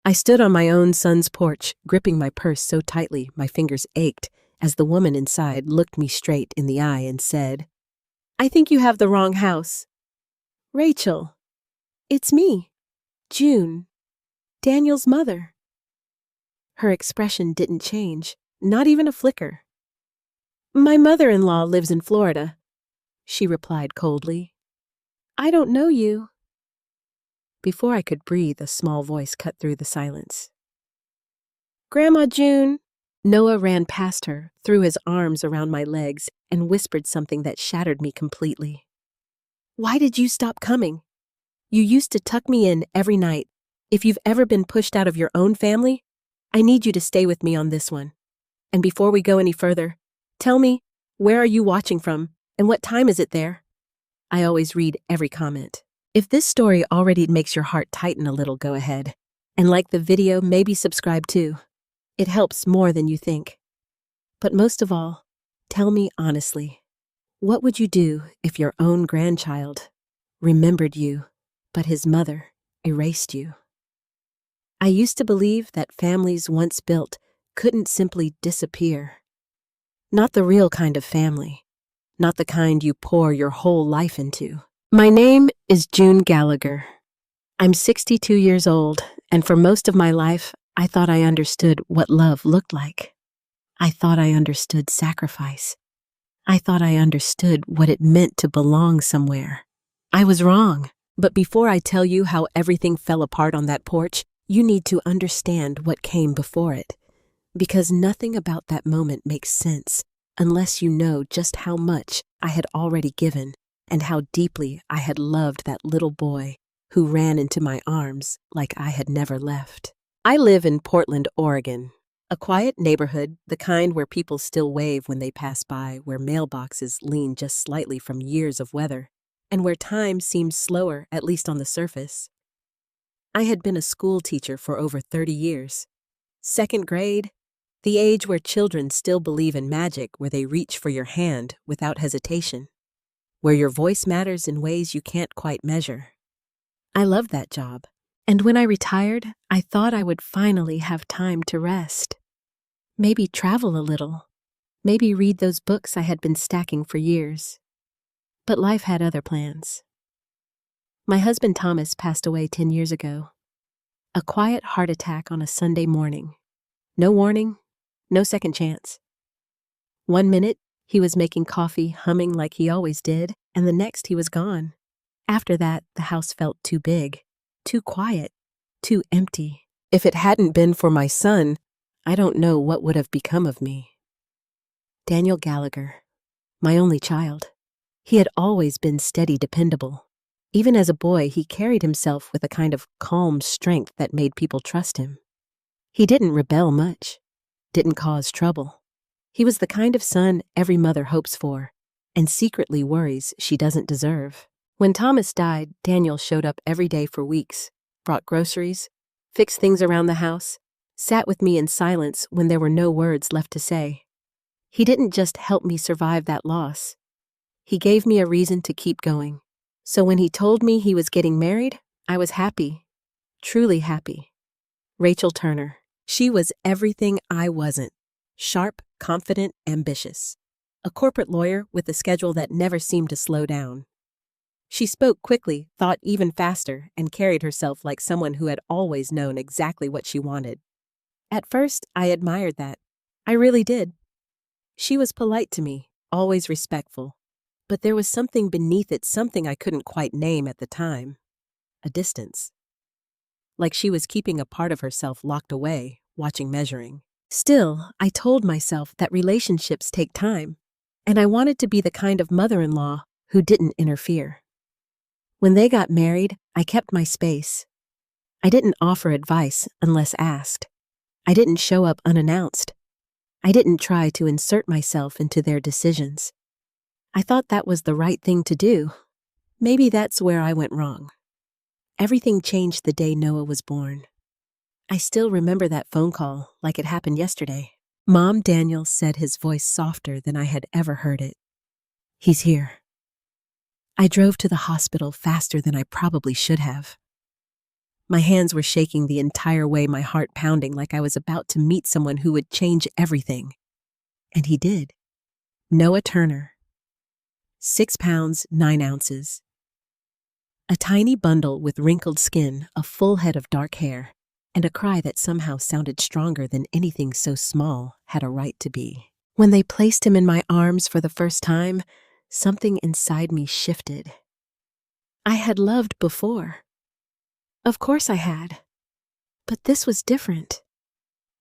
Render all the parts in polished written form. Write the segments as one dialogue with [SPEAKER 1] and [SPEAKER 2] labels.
[SPEAKER 1] I stood on my own son's porch, gripping my purse so tightly my fingers ached as the woman inside looked me straight in the eye and said, "I think you have the wrong house." "Rachel, it's me, June, Daniel's mother." Her expression didn't change, not even a flicker. "My mother-in-law lives in Florida," she replied coldly. "I don't know you." Before I could breathe, a small voice cut through the silence. "Grandma June." Noah ran past her, threw his arms around my legs, and whispered something that shattered me completely. "Why did you stop coming? You used to tuck me in every night. If you've ever been pushed out of your own family, I need you to stay with me on this one. And before we go any further, tell me, where are you watching from, and what time is it there?" I always read every comment. If this story already makes your heart tighten a little, go ahead. And like the video, maybe subscribe too. It helps more than you think. But most of all, tell me honestly, what would you do if your own grandchild remembered you, but his mother erased you? I used to believe that families once built couldn't simply disappear. Not the real kind of family, not the kind you pour your whole life into. My name is June Gallagher. I'm 62 years old, and for most of my life, I thought I understood what love looked like. I thought I understood sacrifice. I thought I understood what it meant to belong somewhere. I was wrong, but before I tell you how everything fell apart on that porch, you need to understand what came before it. Because nothing about that moment makes sense unless you know just how much I had already given and how deeply I had loved that little boy who ran into my arms like I had never left. I live in Portland, Oregon, a quiet neighborhood, the kind where people still wave when they pass by, where mailboxes lean just slightly from years of weather, and where time seems slower, at least on the surface. I had been a school teacher for over 30 years. Second grade, the age where children still believe in magic, where they reach for your hand without hesitation, where your voice matters in ways you can't quite measure. I loved that job. And when I retired, I thought I would finally have time to rest. Maybe travel a little. Maybe read those books I had been stacking for years. But life had other plans. My husband Thomas passed away 10 years ago. A quiet heart attack on a Sunday morning. No warning, no second chance. One minute, he was making coffee, humming like he always did, and the next he was gone. After that, the house felt too big. Too quiet, too empty. If it hadn't been for my son, I don't know what would have become of me. Daniel Gallagher, my only child. He had always been steady, dependable. Even as a boy, he carried himself with a kind of calm strength that made people trust him. He didn't rebel much, didn't cause trouble. He was the kind of son every mother hopes for and secretly worries she doesn't deserve. When Thomas died, Daniel showed up every day for weeks, brought groceries, fixed things around the house, sat with me in silence when there were no words left to say. He didn't just help me survive that loss. He gave me a reason to keep going. So when he told me he was getting married, I was happy, truly happy. Rachel Turner. She was everything I wasn't. Sharp, confident, ambitious. A corporate lawyer with a schedule that never seemed to slow down. She spoke quickly, thought even faster, and carried herself like someone who had always known exactly what she wanted. At first, I admired that. I really did. She was polite to me, always respectful. But there was something beneath it, something I couldn't quite name at the time. A distance. Like she was keeping a part of herself locked away, watching, measuring. Still, I told myself that relationships take time, and I wanted to be the kind of mother-in-law who didn't interfere. When they got married, I kept my space. I didn't offer advice unless asked. I didn't show up unannounced. I didn't try to insert myself into their decisions. I thought that was the right thing to do. Maybe that's where I went wrong. Everything changed the day Noah was born. I still remember that phone call like it happened yesterday. Mom, Daniel said, his voice softer than I had ever heard it. "He's here." I drove to the hospital faster than I probably should have. My hands were shaking the entire way, my heart pounding like I was about to meet someone who would change everything. And he did. Noah Turner. 6 pounds, 9 ounces. A tiny bundle with wrinkled skin, a full head of dark hair, and a cry that somehow sounded stronger than anything so small had a right to be. When they placed him in my arms for the first time, something inside me shifted. I had loved before. Of course I had. But this was different.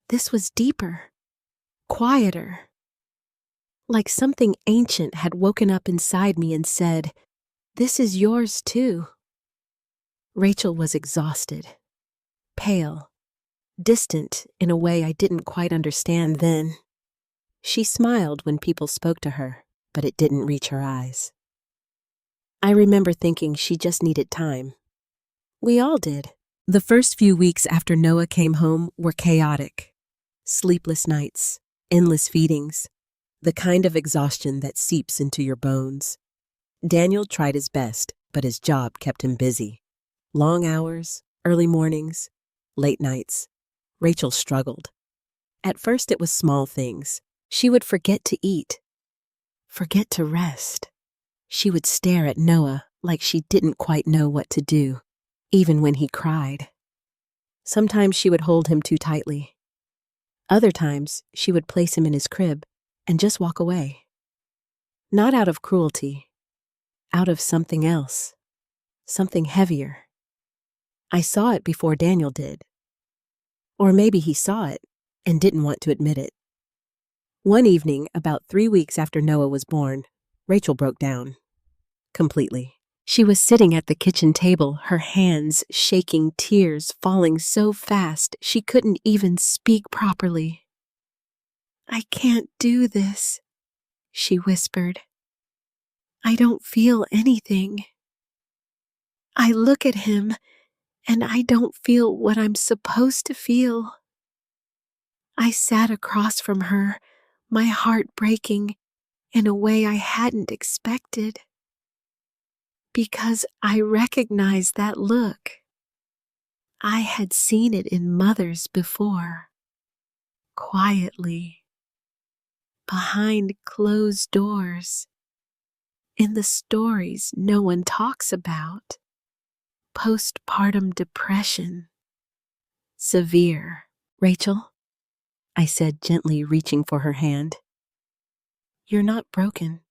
[SPEAKER 1] This was deeper, quieter. Like something ancient had woken up inside me and said, "This is yours too." Rachel was exhausted, pale, distant in a way I didn't quite understand then. She smiled when people spoke to her, but it didn't reach her eyes. I remember thinking she just needed time. We all did. The first few weeks after Noah came home were chaotic. Sleepless nights, endless feedings, the kind of exhaustion that seeps into your bones. Daniel tried his best, but his job kept him busy. Long hours, early mornings, late nights. Rachel struggled. At first it was small things. She would forget to eat, forget to rest. She would stare at Noah like she didn't quite know what to do, even when he cried. Sometimes she would hold him too tightly. Other times she would place him in his crib and just walk away. Not out of cruelty, out of something else, something heavier. I saw it before Daniel did. Or maybe he saw it and didn't want to admit it. One evening, about 3 weeks after Noah was born, Rachel broke down. Completely. She was sitting at the kitchen table, her hands shaking, tears falling so fast she couldn't even speak properly. "I can't do this," she whispered. "I don't feel anything. I look at him and I don't feel what I'm supposed to feel." I sat across from her, my heart breaking in a way I hadn't expected. Because I recognized that look. I had seen it in mothers before. Quietly. Behind closed doors. In the stories no one talks about. Postpartum depression. Severe. "Rachel," I said, gently reaching for her hand. "You're not broken.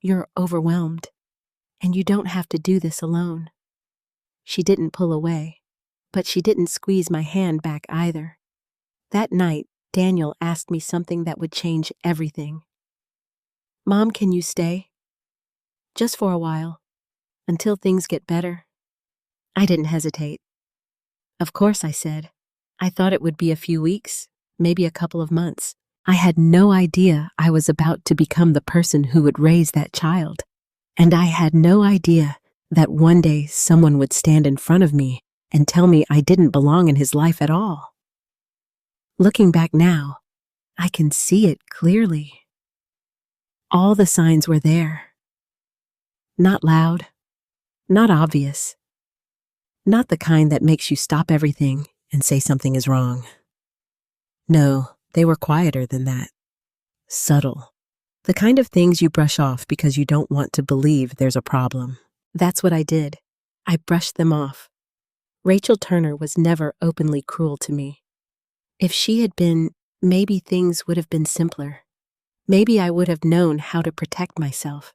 [SPEAKER 1] You're overwhelmed. And you don't have to do this alone." She didn't pull away, but she didn't squeeze my hand back either. That night, Daniel asked me something that would change everything. "Mom, can you stay? Just for a while, until things get better?" I didn't hesitate. "Of course," I said. I thought it would be a few weeks, maybe a couple of months. I had no idea I was about to become the person who would raise that child. And I had no idea that one day someone would stand in front of me and tell me I didn't belong in his life at all. Looking back now, I can see it clearly. All the signs were there. Not loud, not obvious, not the kind that makes you stop everything and say something is wrong. No, they were quieter than that. Subtle. The kind of things you brush off because you don't want to believe there's a problem. That's what I did. I brushed them off. Rachel Turner was never openly cruel to me. If she had been, maybe things would have been simpler. Maybe I would have known how to protect myself.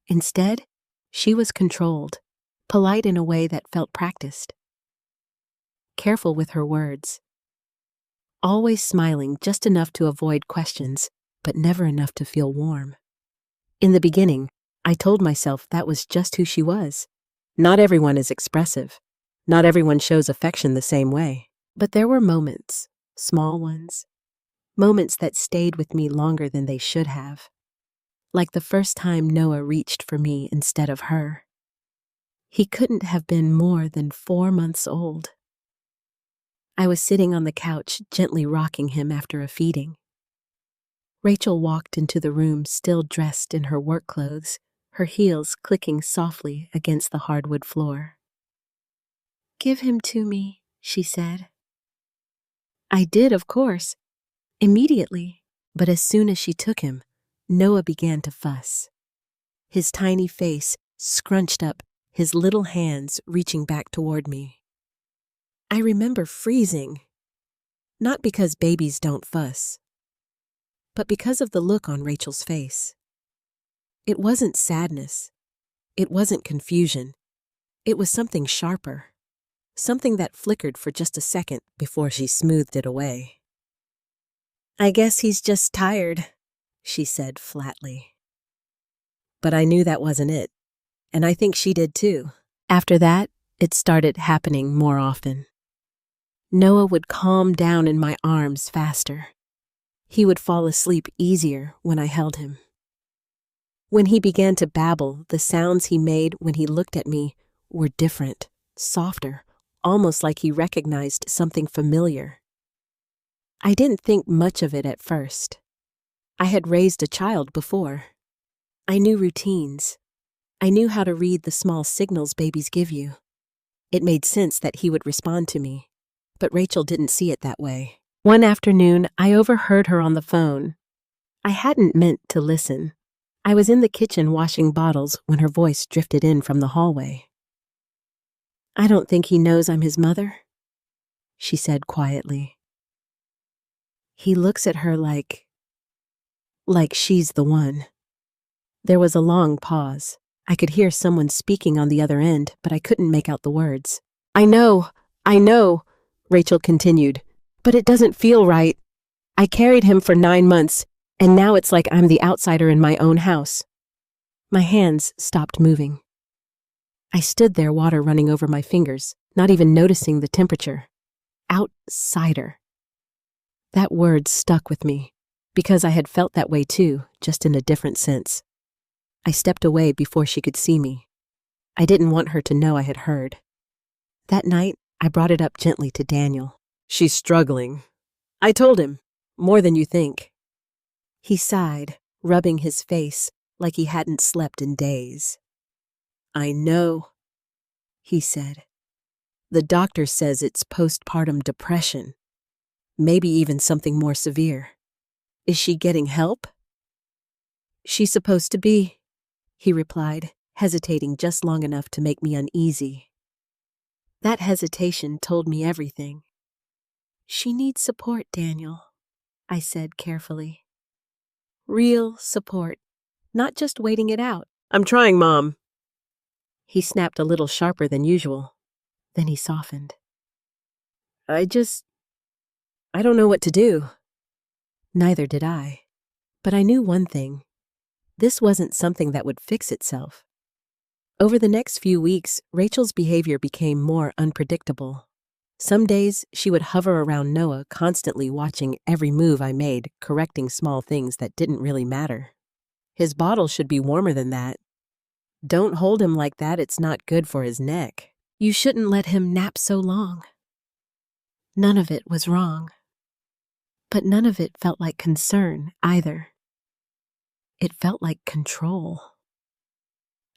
[SPEAKER 1] Instead, she was controlled, polite in a way that felt practiced. Careful with her words. Always smiling just enough to avoid questions, but never enough to feel warm. In the beginning, I told myself that was just who she was. Not everyone is expressive. Not everyone shows affection the same way. But there were moments, small ones, moments that stayed with me longer than they should have. Like the first time Noah reached for me instead of her. He couldn't have been more than 4 months old. I was sitting on the couch, gently rocking him after a feeding. Rachel walked into the room still dressed in her work clothes, her heels clicking softly against the hardwood floor. Give him to me, she said. I did, of course, immediately. But as soon as she took him, Noah began to fuss. His tiny face scrunched up, his little hands reaching back toward me. I remember freezing, not because babies don't fuss, but because of the look on Rachel's face. It wasn't sadness. It wasn't confusion. It was something sharper, something that flickered for just a second before she smoothed it away. I guess he's just tired, she said flatly. But I knew that wasn't it, and I think she did too. After that, it started happening more often. Noah would calm down in my arms faster. He would fall asleep easier when I held him. When he began to babble, the sounds he made when he looked at me were different, softer, almost like he recognized something familiar. I didn't think much of it at first. I had raised a child before. I knew routines. I knew how to read the small signals babies give you. It made sense that he would respond to me, but Rachel didn't see it that way. One afternoon, I overheard her on the phone. I hadn't meant to listen. I was in the kitchen washing bottles when her voice drifted in from the hallway. I don't think he knows I'm his mother, she said quietly. He looks at her like she's the one. There was a long pause. I could hear someone speaking on the other end, but I couldn't make out the words. I know, Rachel continued, but it doesn't feel right. I carried him for 9 months, and now it's like I'm the outsider in my own house. My hands stopped moving. I stood there, water running over my fingers, not even noticing the temperature. Outsider. That word stuck with me, because I had felt that way too, just in a different sense. I stepped away before she could see me. I didn't want her to know I had heard. That night, I brought it up gently to Daniel. She's struggling. I told him, more than you think. He sighed, rubbing his face like he hadn't slept in days. I know, he said. The doctor says it's postpartum depression, maybe even something more severe. Is she getting help? She's supposed to be, he replied, hesitating just long enough to make me uneasy. That hesitation told me everything. She needs support, Daniel, I said carefully. Real support, not just waiting it out. I'm trying, Mom. He snapped a little sharper than usual. Then he softened. I don't know what to do. Neither did I. But I knew one thing. This wasn't something that would fix itself. Over the next few weeks, Rachel's behavior became more unpredictable. Some days, she would hover around Noah, constantly watching every move I made, correcting small things that didn't really matter. His bottle should be warmer than that. Don't hold him like that, it's not good for his neck. You shouldn't let him nap so long. None of it was wrong. But none of it felt like concern either. It felt like control.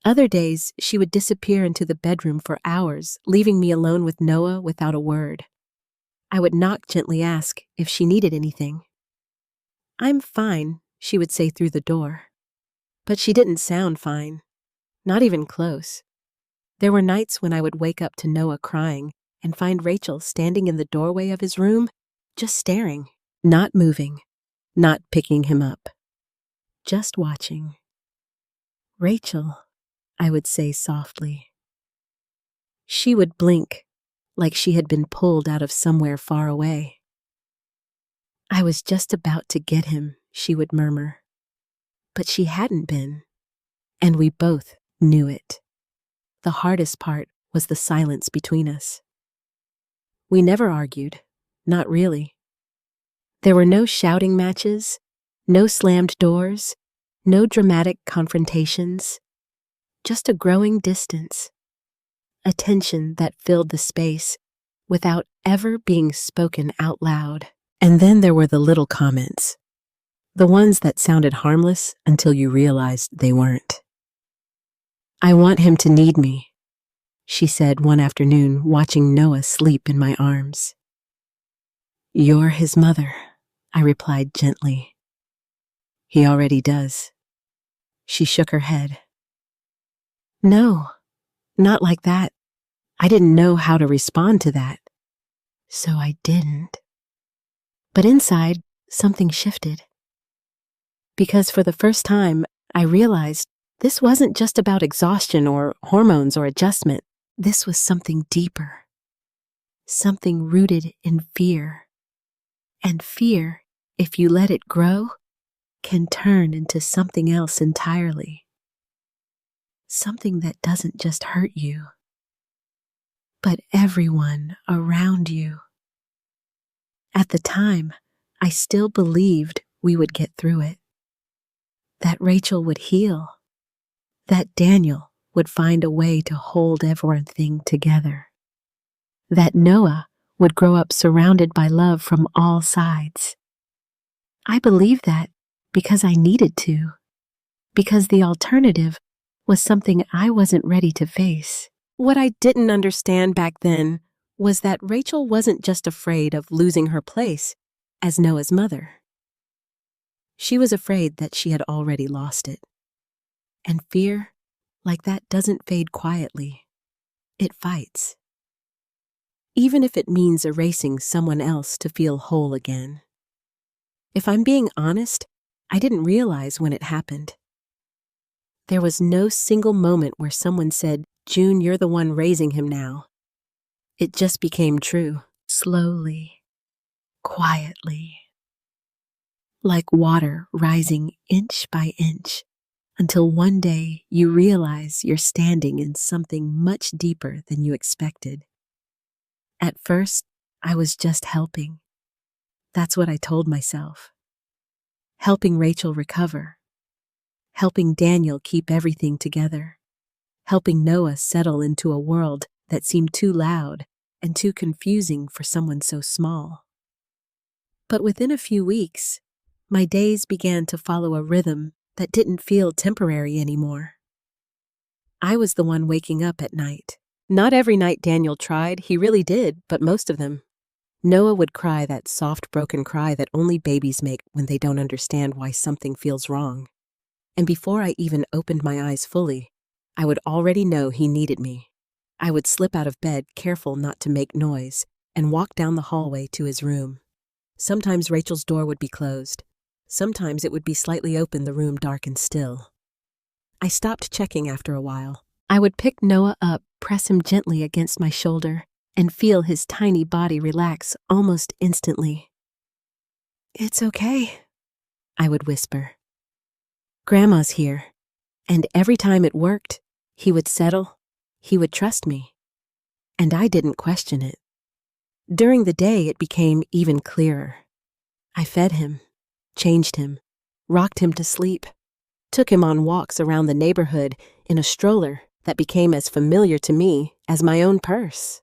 [SPEAKER 1] Other days, she would disappear into the bedroom for hours, leaving me alone with Noah without a word. I would knock, gently ask if she needed anything. I'm fine, she would say through the door. But she didn't sound fine, not even close. There were nights when I would wake up to Noah crying and find Rachel standing in the doorway of his room, just staring, not moving, not picking him up, just watching. Rachel, I would say softly. She would blink, like she had been pulled out of somewhere far away. I was just about to get him, she would murmur. But she hadn't been, and we both knew it. The hardest part was the silence between us. We never argued, not really. There were no shouting matches, no slammed doors, no dramatic confrontations. Just a growing distance, a tension that filled the space without ever being spoken out loud. And then there were the little comments, the ones that sounded harmless until you realized they weren't. I want him to need me. she said one afternoon, watching Noah sleep in my arms. You're his mother, I replied gently. He already does. She shook her head. No, not like that. I didn't know how to respond to that, so I didn't. But inside, something shifted. Because for the first time, I realized this wasn't just about exhaustion or hormones or adjustment. This was something deeper. Something rooted in fear. And fear, if you let it grow, can turn into something else entirely. Something that doesn't just hurt you, but everyone around you. At the time, I still believed we would get through it. That Rachel would heal. That Daniel would find a way to hold everything together. That Noah would grow up surrounded by love from all sides. I believed that because I needed to. Because the alternative was something I wasn't ready to face. What I didn't understand back then was that Rachel wasn't just afraid of losing her place as Noah's mother. She was afraid that she had already lost it. And fear, like that, doesn't fade quietly. It fights. Even if it means erasing someone else to feel whole again. If I'm being honest, I didn't realize when it happened. There was no single moment where someone said, June, you're the one raising him now. It just became true, slowly, quietly. Like water rising inch by inch, until one day you realize you're standing in something much deeper than you expected. At first, I was just helping. That's what I told myself. Helping Rachel recover. Helping Daniel keep everything together. Helping Noah settle into a world that seemed too loud and too confusing for someone so small. But within a few weeks, my days began to follow a rhythm that didn't feel temporary anymore. I was the one waking up at night. Not every night Daniel tried, he really did, but most of them. Noah would cry that soft, broken cry that only babies make when they don't understand why something feels wrong. And before I even opened my eyes fully, I would already know he needed me. I would slip out of bed, careful not to make noise, and walk down the hallway to his room. Sometimes Rachel's door would be closed. Sometimes it would be slightly open, the room dark and still. I stopped checking after a while. I would pick Noah up, press him gently against my shoulder, and feel his tiny body relax almost instantly. It's okay, I would whisper. Grandma's here, and every time it worked, he would settle, he would trust me, and I didn't question it. During the day, it became even clearer. I fed him, changed him, rocked him to sleep, took him on walks around the neighborhood in a stroller that became as familiar to me as my own purse.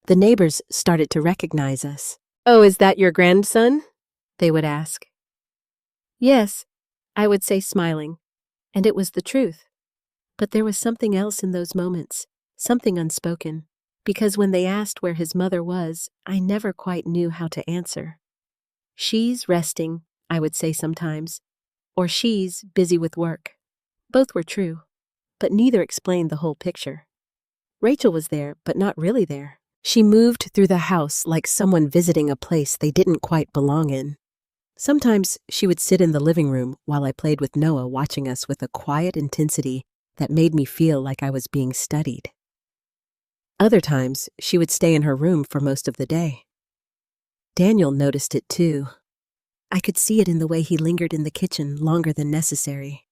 [SPEAKER 1] The neighbors started to recognize us. Oh, is that your grandson? They would ask. Yes, I would say, smiling, and it was the truth. But there was something else in those moments, something unspoken, because when they asked where his mother was, I never quite knew how to answer. She's resting, I would say sometimes, or she's busy with work. Both were true, but neither explained the whole picture. Rachel was there, but not really there. She moved through the house like someone visiting a place they didn't quite belong in. Sometimes she would sit in the living room while I played with Noah, watching us with a quiet intensity that made me feel like I was being studied. Other times, she would stay in her room for most of the day. Daniel noticed it too. I could see it in the way he lingered in the kitchen longer than necessary,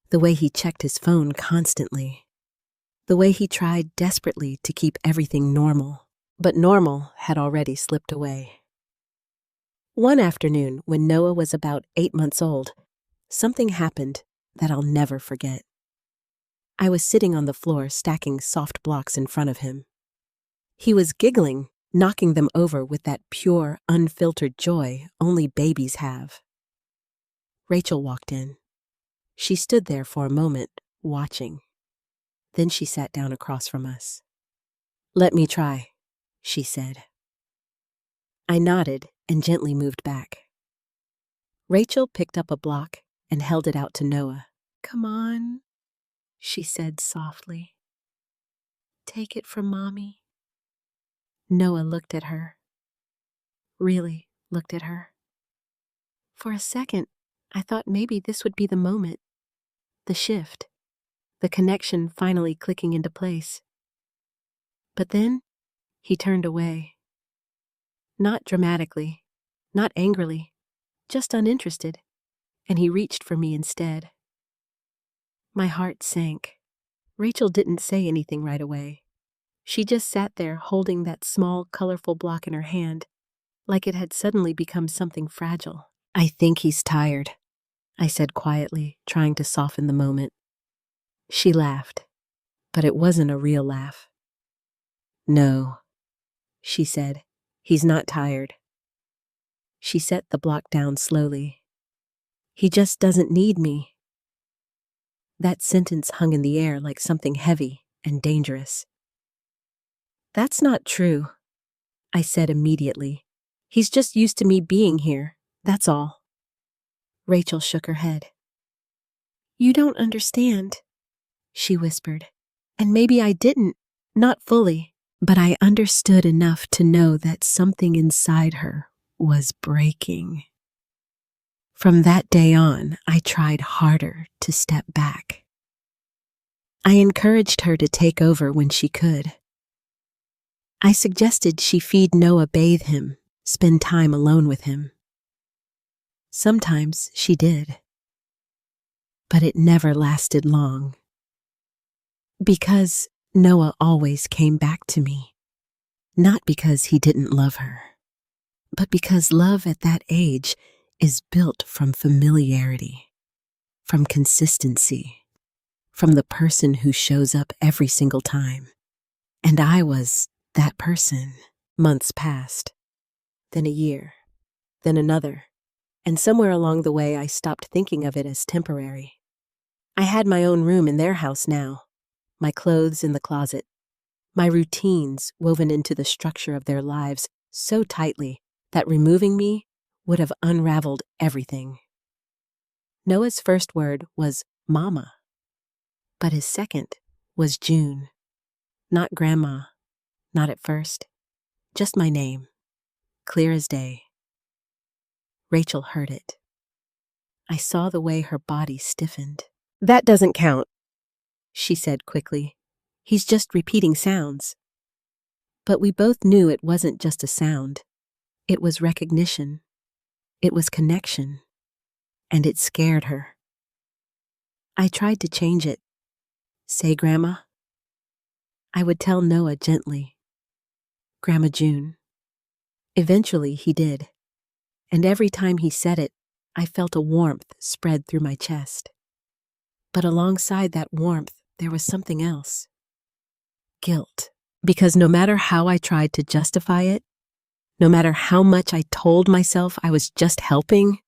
[SPEAKER 1] the way he checked his phone constantly, the way he tried desperately to keep everything normal, but normal had already slipped away. One afternoon, when Noah was about 8 months old, something happened that I'll never forget. I was sitting on the floor stacking soft blocks in front of him. He was giggling, knocking them over with that pure, unfiltered joy only babies have. Rachel walked in. She stood there for a moment, watching. Then she sat down across from us. "Let me try," she said. I nodded and gently moved back. Rachel picked up a block and held it out to Noah. "Come on," she said softly. "Take it from Mommy." Noah looked at her. Really looked at her. For a second, I thought maybe this would be the moment. The shift. The connection finally clicking into place. But then, he turned away. Not dramatically, not angrily, just uninterested, and he reached for me instead. My heart sank. Rachel didn't say anything right away. She just sat there holding that small, colorful block in her hand, like it had suddenly become something fragile. "I think he's tired," I said quietly, trying to soften the moment. She laughed, but it wasn't a real laugh. "No," she said, "he's not tired." She set the block down slowly. "He just doesn't need me." That sentence hung in the air like something heavy and dangerous. "That's not true," I said immediately. "He's just used to me being here, that's all." Rachel shook her head. "You don't understand," she whispered. And maybe I didn't, not fully, but I understood enough to know that something inside her was breaking. From that day on, I tried harder to step back. I encouraged her to take over when she could. I suggested she feed Noah, bathe him, spend time alone with him. Sometimes she did. But it never lasted long. Because Noah always came back to me. Not because he didn't love her, but because love at that age is built from familiarity, from consistency, from the person who shows up every single time. And I was that person. Months passed, then a year, then another, and somewhere along the way I stopped thinking of it as temporary. I had my own room in their house now, my clothes in the closet, my routines woven into the structure of their lives so tightly that removing me would have unraveled everything. Noah's first word was Mama, but his second was June. Not Grandma, not at first, just my name, clear as day. Rachel heard it. I saw the way her body stiffened. "That doesn't count," she said quickly. "He's just repeating sounds." But we both knew it wasn't just a sound. It was recognition. It was connection. And it scared her. I tried to change it. "Say Grandma." I would tell Noah gently. "Grandma June." Eventually he did. And every time he said it, I felt a warmth spread through my chest. But alongside that warmth, there was something else. Guilt. Because no matter how I tried to justify it, no matter how much I told myself I was just helping,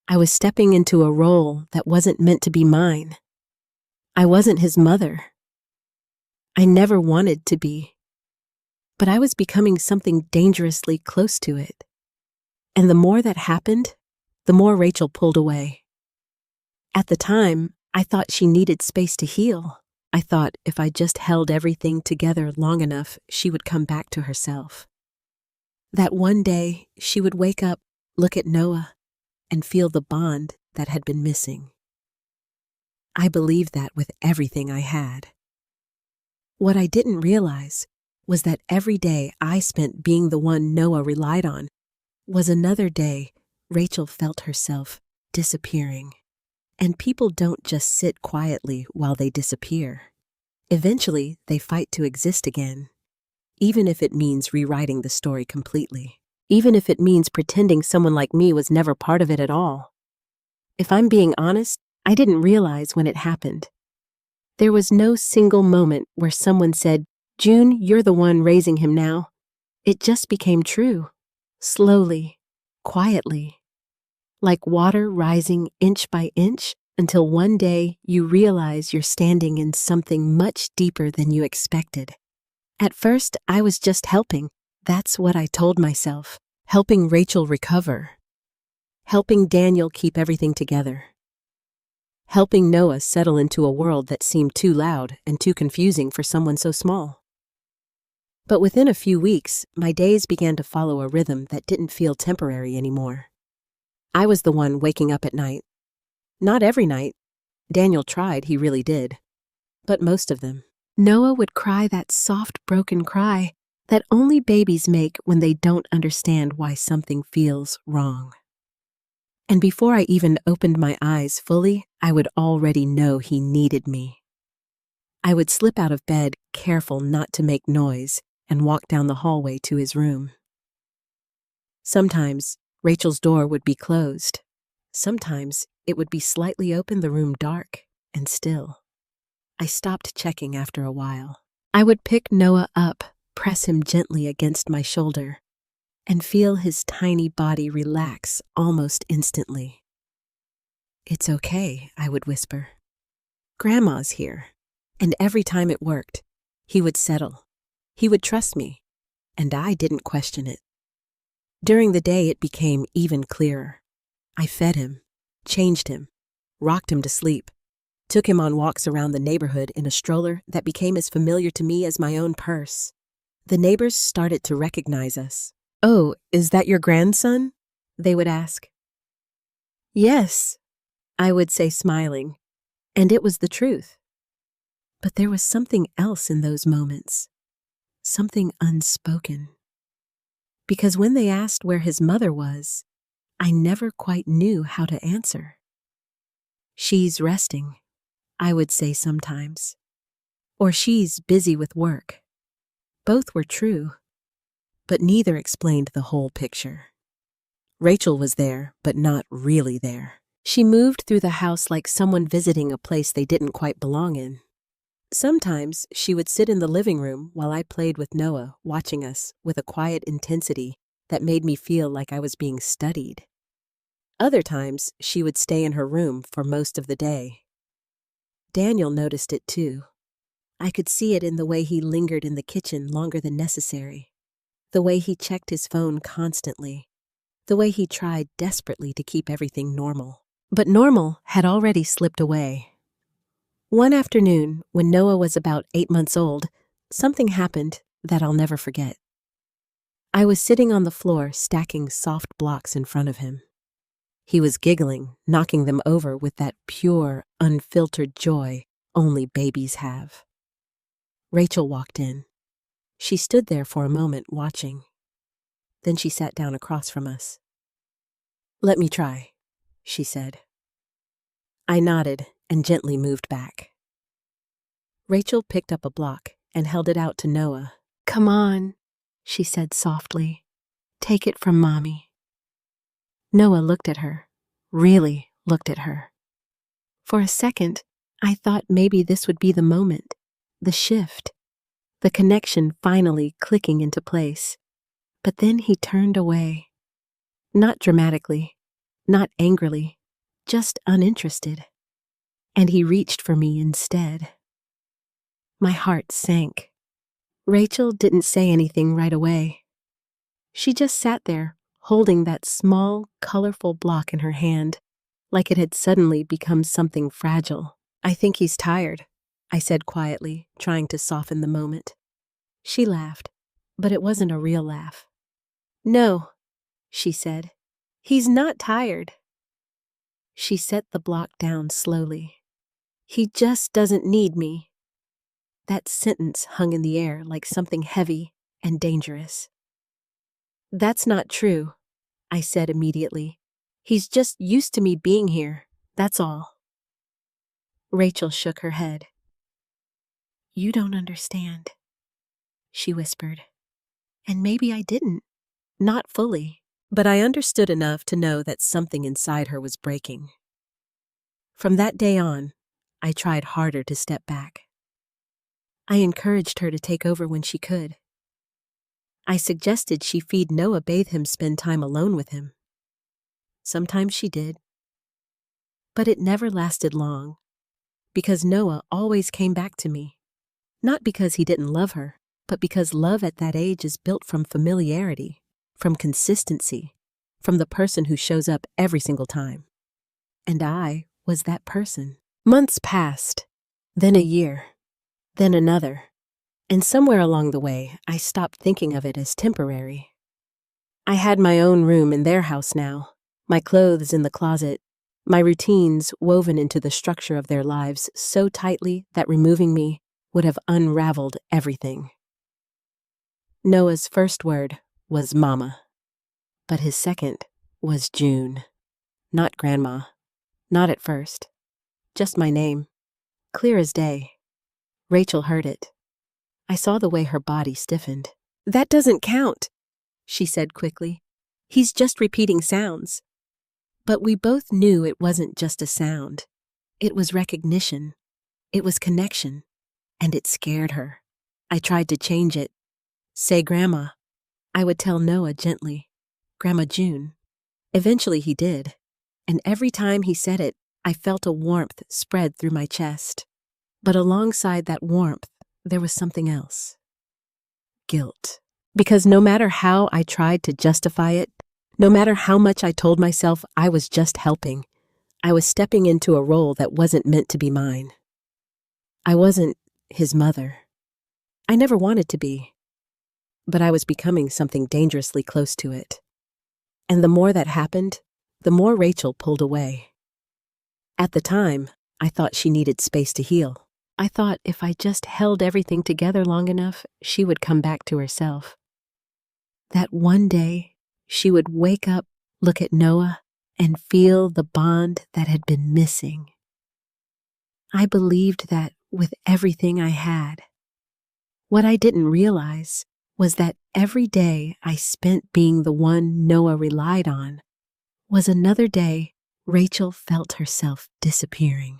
[SPEAKER 1] I was stepping into a role that wasn't meant to be mine. I wasn't his mother. I never wanted to be. But I was becoming something dangerously close to it. And the more that happened, the more Rachel pulled away. At the time, I thought she needed space to heal. I thought if I just held everything together long enough, she would come back to herself. That one day, she would wake up, look at Noah, and feel the bond that had been missing. I believed that with everything I had. What I didn't realize was that every day I spent being the one Noah relied on was another day Rachel felt herself disappearing. And people don't just sit quietly while they disappear. Eventually, they fight to exist again, even if it means rewriting the story completely, even if it means pretending someone like me was never part of it at all. If I'm being honest, I didn't realize when it happened. There was no single moment where someone said, "June, you're the one raising him now." It just became true, slowly, quietly. Like water rising inch by inch until one day you realize you're standing in something much deeper than you expected. At first, I was just helping. That's what I told myself. Helping Rachel recover. Helping Daniel keep everything together. Helping Noah settle into a world that seemed too loud and too confusing for someone so small. But within a few weeks, my days began to follow a rhythm that didn't feel temporary anymore. I was the one waking up at night. Not every night. Daniel tried, he really did. But most of them. Noah would cry that soft, broken cry that only babies make when they don't understand why something feels wrong. And before I even opened my eyes fully, I would already know he needed me. I would slip out of bed, careful not to make noise, and walk down the hallway to his room. Sometimes Rachel's door would be closed. Sometimes it would be slightly open, the room dark and still. I stopped checking after a while. I would pick Noah up, press him gently against my shoulder, and feel his tiny body relax almost instantly. "It's okay," I would whisper. "Grandma's here." And every time it worked, he would settle. He would trust me, and I didn't question it. During the day, it became even clearer. I fed him, changed him, rocked him to sleep, took him on walks around the neighborhood in a stroller that became as familiar to me as my own purse. The neighbors started to recognize us. "Oh, is that your grandson?" they would ask. "Yes," I would say, smiling, and it was the truth. But there was something else in those moments, something unspoken. Because when they asked where his mother was, I never quite knew how to answer. "She's resting," I would say sometimes. Or "she's busy with work." Both were true, but neither explained the whole picture. Rachel was there, but not really there. She moved through the house like someone visiting a place they didn't quite belong in. Sometimes she would sit in the living room while I played with Noah, watching us with a quiet intensity that made me feel like I was being studied. Other times, she would stay in her room for most of the day. Daniel noticed it too. I could see it in the way he lingered in the kitchen longer than necessary, the way he checked his phone constantly, the way he tried desperately to keep everything normal. But normal had already slipped away. One afternoon, when Noah was about 8 months old, something happened that I'll never forget. I was sitting on the floor, stacking soft blocks in front of him. He was giggling, knocking them over with that pure, unfiltered joy only babies have. Rachel walked in. She stood there for a moment, watching. Then she sat down across from us. "Let me try," she said. I nodded and gently moved back. Rachel picked up a block and held it out to Noah. "Come on," she said softly. "Take it from Mommy." Noah looked at her, really looked at her. For a second, I thought maybe this would be the moment, the shift, the connection finally clicking into place. But then he turned away. Not dramatically, not angrily, just uninterested. And he reached for me instead. My heart sank. Rachel didn't say anything right away. She just sat there, holding that small, colorful block in her hand, like it had suddenly become something fragile. "I think he's tired," I said quietly, trying to soften the moment. She laughed, but it wasn't a real laugh. "No," she said. "He's not tired." She set the block down slowly. "He just doesn't need me." That sentence hung in the air like something heavy and dangerous. "That's not true," I said immediately. "He's just used to me being here, that's all." Rachel shook her head. "You don't understand," she whispered. And maybe I didn't. Not fully. But I understood enough to know that something inside her was breaking. From that day on, I tried harder to step back. I encouraged her to take over when she could. I suggested she feed Noah, bathe him, spend time alone with him. Sometimes she did. But it never lasted long, because Noah always came back to me. Not because he didn't love her, but because love at that age is built from familiarity, from consistency, from the person who shows up every single time. And I was that person. Months passed, then a year, then another, and somewhere along the way, I stopped thinking of it as temporary. I had my own room in their house now, my clothes in the closet, my routines woven into the structure of their lives so tightly that removing me would have unraveled everything. Noah's first word was Mama, but his second was June. Not Grandma, not at first, just my name, clear as day. Rachel heard it. I saw the way her body stiffened. "That doesn't count," she said quickly. "He's just repeating sounds." But we both knew it wasn't just a sound. It was recognition. It was connection. And it scared her. I tried to change it. "Say Grandma," I would tell Noah gently. "Grandma June." Eventually he did. And every time he said it, I felt a warmth spread through my chest. But alongside that warmth, there was something else. Guilt. Because no matter how I tried to justify it, no matter how much I told myself I was just helping, I was stepping into a role that wasn't meant to be mine. I wasn't his mother. I never wanted to be. But I was becoming something dangerously close to it. And the more that happened, the more Rachel pulled away. At the time, I thought she needed space to heal. I thought if I just held everything together long enough, she would come back to herself. That one day, she would wake up, look at Noah, and feel the bond that had been missing. I believed that with everything I had. What I didn't realize was that every day I spent being the one Noah relied on was another day Rachel felt herself disappearing.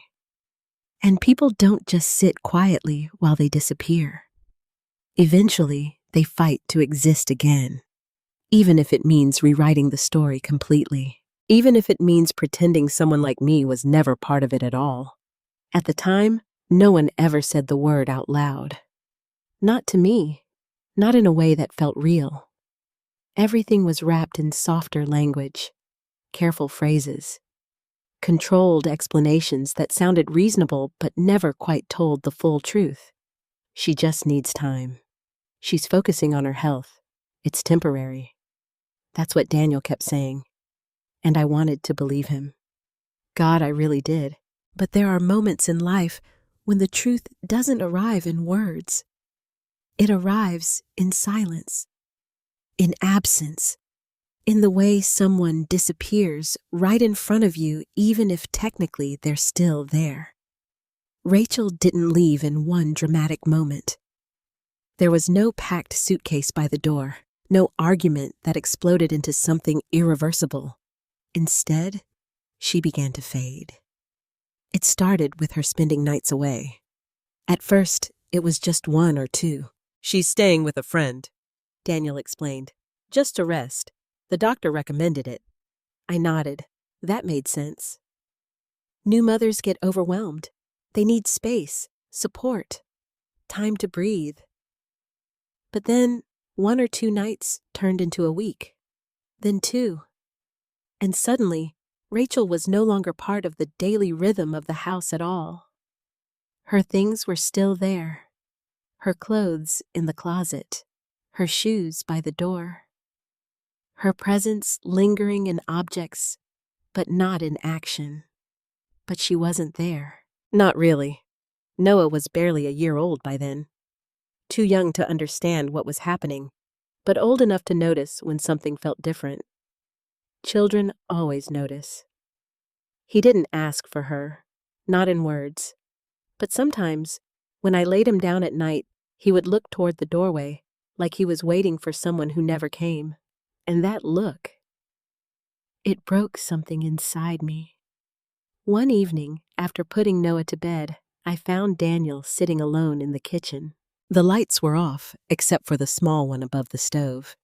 [SPEAKER 1] And people don't just sit quietly while they disappear. Eventually, they fight to exist again, even if it means rewriting the story completely, even if it means pretending someone like me was never part of it at all. At the time, no one ever said the word out loud. Not to me, not in a way that felt real. Everything was wrapped in softer language, careful phrases, controlled explanations that sounded reasonable but never quite told the full truth. She just needs time. She's focusing on her health. It's temporary. That's what Daniel kept saying. And I wanted to believe him. God, I really did. But there are moments in life when the truth doesn't arrive in words. It arrives in silence, in absence, in the way someone disappears right in front of you, even if technically they're still there. Rachel didn't leave in one dramatic moment. There was no packed suitcase by the door, no argument that exploded into something irreversible. Instead, she began to fade. It started with her spending nights away. At first, it was just one or two. "She's staying with a friend," Daniel explained. "Just to rest. The doctor recommended it." I nodded. That made sense. New mothers get overwhelmed. They need space, support, time to breathe. But then 1 or 2 nights turned into a week, then 2. And suddenly, Rachel was no longer part of the daily rhythm of the house at all. Her things were still there. Her clothes in the closet, her shoes by the door. Her presence lingering in objects, but not in action. But she wasn't there. Not really. Noah was barely a year old by then. Too young to understand what was happening, but old enough to notice when something felt different. Children always notice. He didn't ask for her, not in words. But sometimes, when I laid him down at night, he would look toward the doorway, like he was waiting for someone who never came. And that look, it broke something inside me. One evening, after putting Noah to bed, I found Daniel sitting alone in the kitchen. The lights were off, except for the small one above the stove.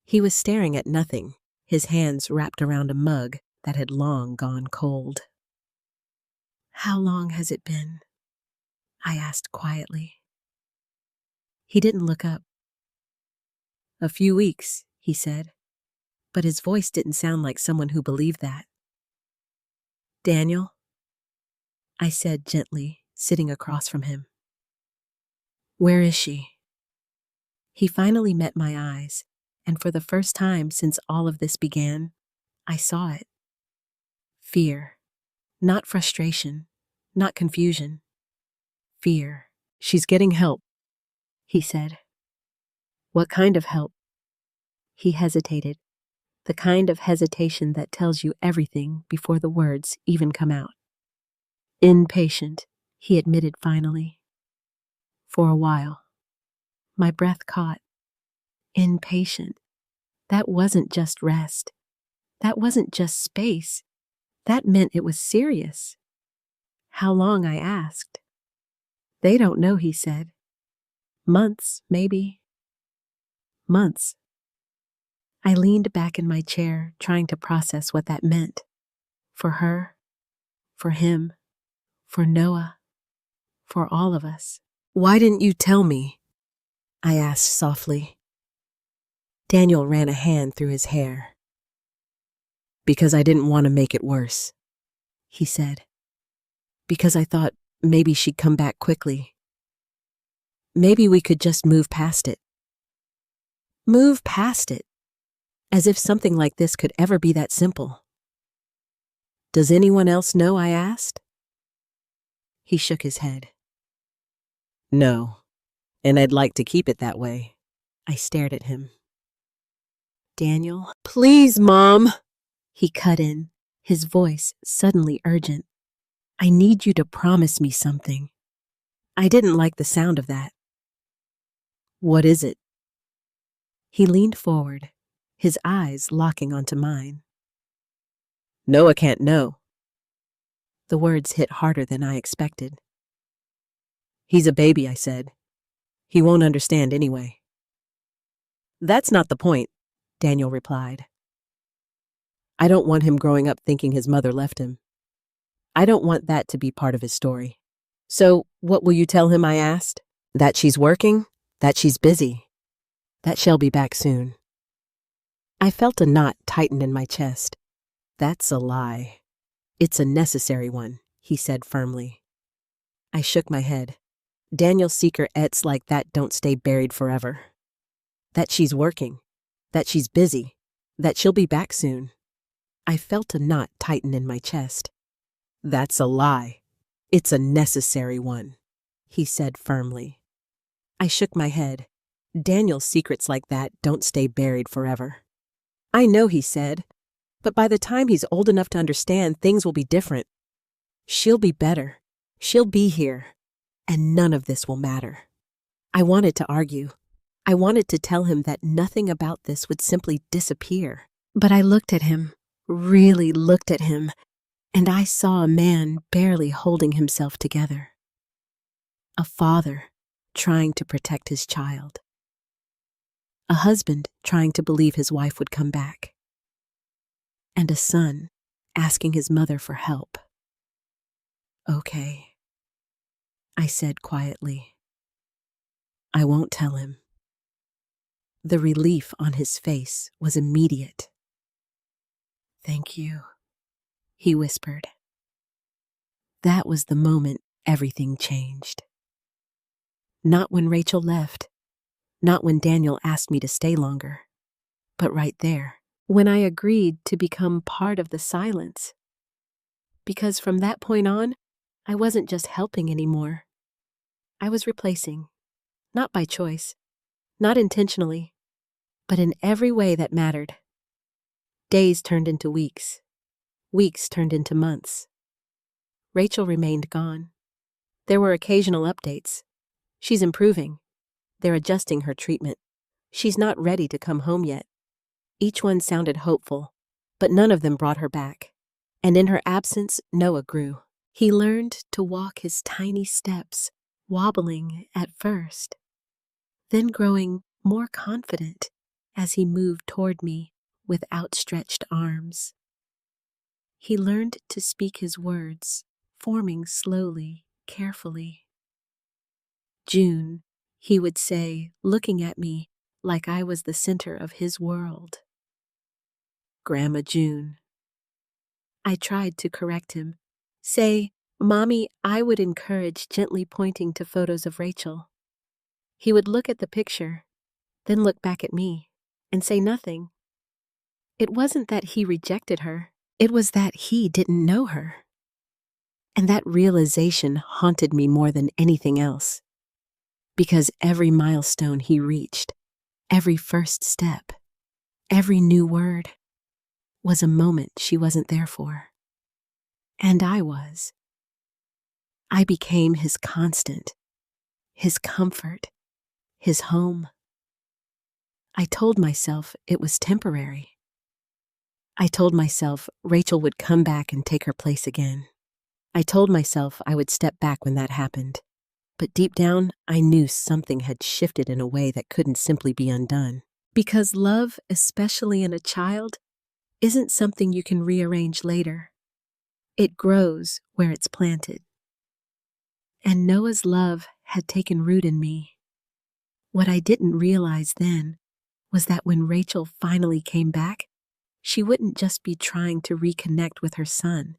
[SPEAKER 1] He was staring at nothing, his hands wrapped around a mug that had long gone cold. How long has it been? I asked quietly. He didn't look up. A few weeks, he said, but his voice didn't sound like someone who believed that. Daniel, I said gently, sitting across from him. Where is she? He finally met my eyes, and for the first time since all of this began, I saw it. Fear. Not frustration, not confusion. Fear. She's getting help, he said. What kind of help? He hesitated, the kind of hesitation that tells you everything before the words even come out. Inpatient, he admitted finally. For a while. My breath caught. Inpatient. That wasn't just rest. That wasn't just space. That meant it was serious. How long, I asked. They don't know, he said. Months, maybe. Months. I leaned back in my chair, trying to process what that meant. For her, for him, for Noah, for all of us. Why didn't you tell me? I asked softly. Daniel ran a hand through his hair. Because I didn't want to make it worse, he said. Because I thought maybe she'd come back quickly. Maybe we could just move past it. Move past it. As if something like this could ever be that simple. Does anyone else know? I asked. He shook his head. No, and I'd like to keep it that way. I stared at him. Daniel, please, Mom, he cut in, his voice suddenly urgent. I need you to promise me something. I didn't like the sound of that. What is it? He leaned forward, his eyes locking onto mine. Noah can't know. The words hit harder than I expected. He's a baby, I said. He won't understand anyway. That's not the point, Daniel replied. I don't want him growing up thinking his mother left him. I don't want that to be part of his story. So, what will you tell him? I asked. That she's working, that she's busy, that she'll be back soon. I felt a knot tighten in my chest. That's a lie. It's a necessary one, he said firmly. I shook my head. Daniel's secrets like that don't stay buried forever. That she's working, that she's busy, that she'll be back soon. I felt a knot tighten in my chest. That's a lie. It's a necessary one, he said firmly. I shook my head. Daniel's secrets like that don't stay buried forever. I know, he said, but by the time he's old enough to understand, things will be different. She'll be better. She'll be here. And none of this will matter. I wanted to argue. I wanted to tell him that nothing about this would simply disappear. But I looked at him, really looked at him, and I saw a man barely holding himself together. A father trying to protect his child. A husband trying to believe his wife would come back. And a son asking his mother for help. Okay, I said quietly. I won't tell him. The relief on his face was immediate. Thank you, he whispered. That was the moment everything changed. Not when Rachel left, not when Daniel asked me to stay longer, but right there, when I agreed to become part of the silence. Because from that point on, I wasn't just helping anymore. I was replacing, not by choice, not intentionally, but in every way that mattered. Days turned into weeks. Weeks turned into months. Rachel remained gone. There were occasional updates. She's improving. They're adjusting her treatment. She's not ready to come home yet. Each one sounded hopeful, but none of them brought her back. And in her absence, Noah grew. He learned to walk his tiny steps, wobbling at first, then growing more confident as he moved toward me with outstretched arms. He learned to speak his words forming slowly, carefully. June, he would say, looking at me like I was the center of his world. Grandma June. I tried to correct him. Say, Mommy, I would encourage, gently pointing to photos of Rachel. He would look at the picture, then look back at me, and say nothing. It wasn't that he rejected her, it was that he didn't know her. And that realization haunted me more than anything else. Because every milestone he reached, every first step, every new word, was a moment she wasn't there for. And I was. I became his constant, his comfort, his home. I told myself it was temporary. I told myself Rachel would come back and take her place again. I told myself I would step back when that happened. But deep down, I knew something had shifted in a way that couldn't simply be undone. Because love, especially in a child, isn't something you can rearrange later. It grows where it's planted. And Noah's love had taken root in me. What I didn't realize then was that when Rachel finally came back, she wouldn't just be trying to reconnect with her son.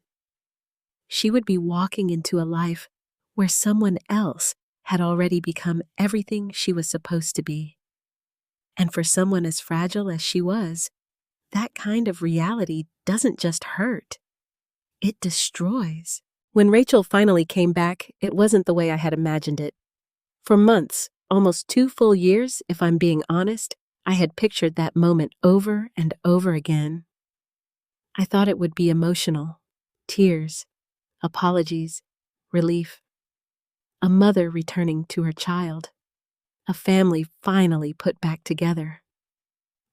[SPEAKER 1] She would be walking into a life where someone else had already become everything she was supposed to be. And for someone as fragile as she was, that kind of reality doesn't just hurt. It destroys. When Rachel finally came back, it wasn't the way I had imagined it. For months, almost 2 full years, if I'm being honest, I had pictured that moment over and over again. I thought it would be emotional, tears, apologies, relief. A mother returning to her child. A family finally put back together.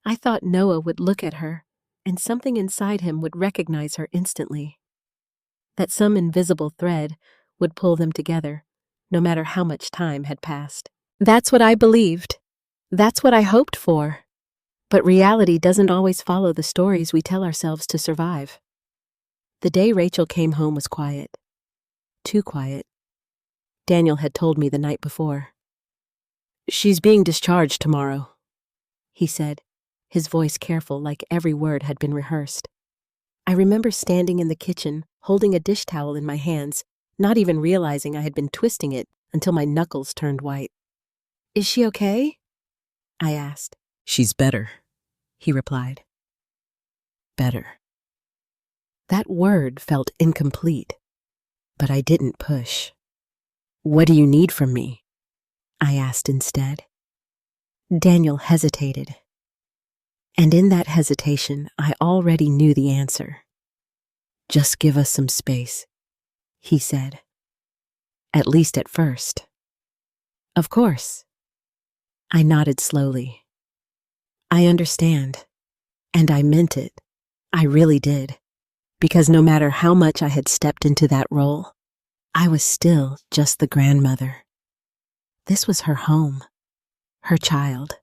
[SPEAKER 1] I thought Noah would look at her, and something inside him would recognize her instantly. That some invisible thread would pull them together, no matter how much time had passed. That's what I believed. That's what I hoped for. But reality doesn't always follow the stories we tell ourselves to survive. The day Rachel came home was quiet. Too quiet. Daniel had told me the night before. "She's being discharged tomorrow," he said, his voice careful like every word had been rehearsed. I remember standing in the kitchen, holding a dish towel in my hands, not even realizing I had been twisting it until my knuckles turned white. "Is she okay?" I asked. "She's better," he replied. Better. That word felt incomplete, but I didn't push. "What do you need from me?" I asked instead. Daniel hesitated. And in that hesitation, I already knew the answer. "Just give us some space," he said. "At least at first." "Of course." I nodded slowly. "I understand." And I meant it. I really did. Because no matter how much I had stepped into that role, I was still just the grandmother. This was her home, her child,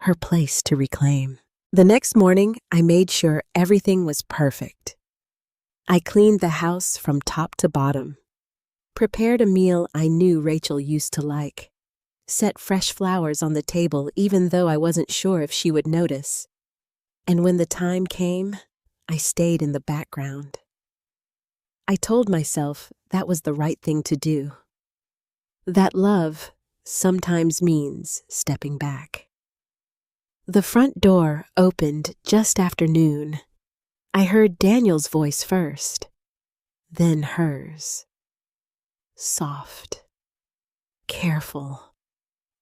[SPEAKER 1] her place to reclaim. The next morning, I made sure everything was perfect. I cleaned the house from top to bottom, prepared a meal I knew Rachel used to like, set fresh flowers on the table even though I wasn't sure if she would notice. And when the time came, I stayed in the background. I told myself that was the right thing to do. That love sometimes means stepping back. The front door opened just after noon. I heard Daniel's voice first, then hers. Soft, careful,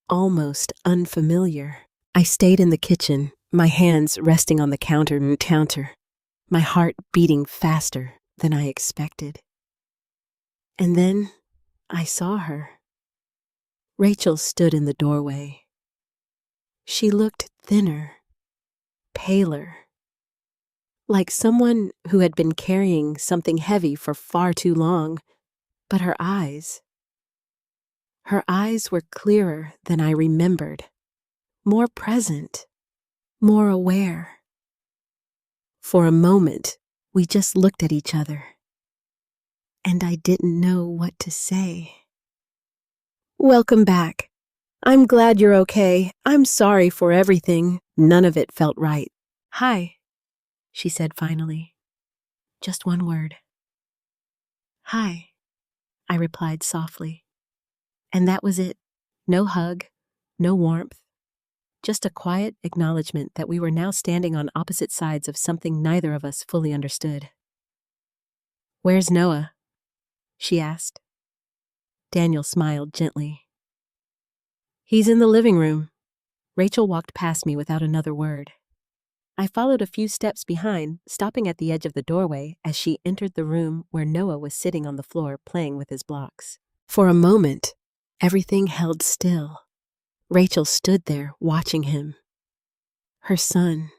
[SPEAKER 1] almost unfamiliar. I stayed in the kitchen, my hands resting on the counter, my heart beating faster than I expected. And then I saw her. Rachel stood in the doorway. She looked thinner, paler, like someone who had been carrying something heavy for far too long, but her eyes were clearer than I remembered, more present, more aware. For a moment, we just looked at each other. and I didn't know what to say. Welcome back. I'm glad you're okay. I'm sorry for everything. None of it felt right. Hi, she said finally. Just one word. Hi, I replied softly. And that was it. No hug, no warmth, just a quiet acknowledgement that we were now standing on opposite sides of something neither of us fully understood. Where's Noah? She asked. Daniel smiled gently. He's in the living room. Rachel walked past me without another word. I followed a few steps behind, stopping at the edge of the doorway as she entered the room where Noah was sitting on the floor playing with his blocks. For a moment, everything held still. Rachel stood there watching him. Her son.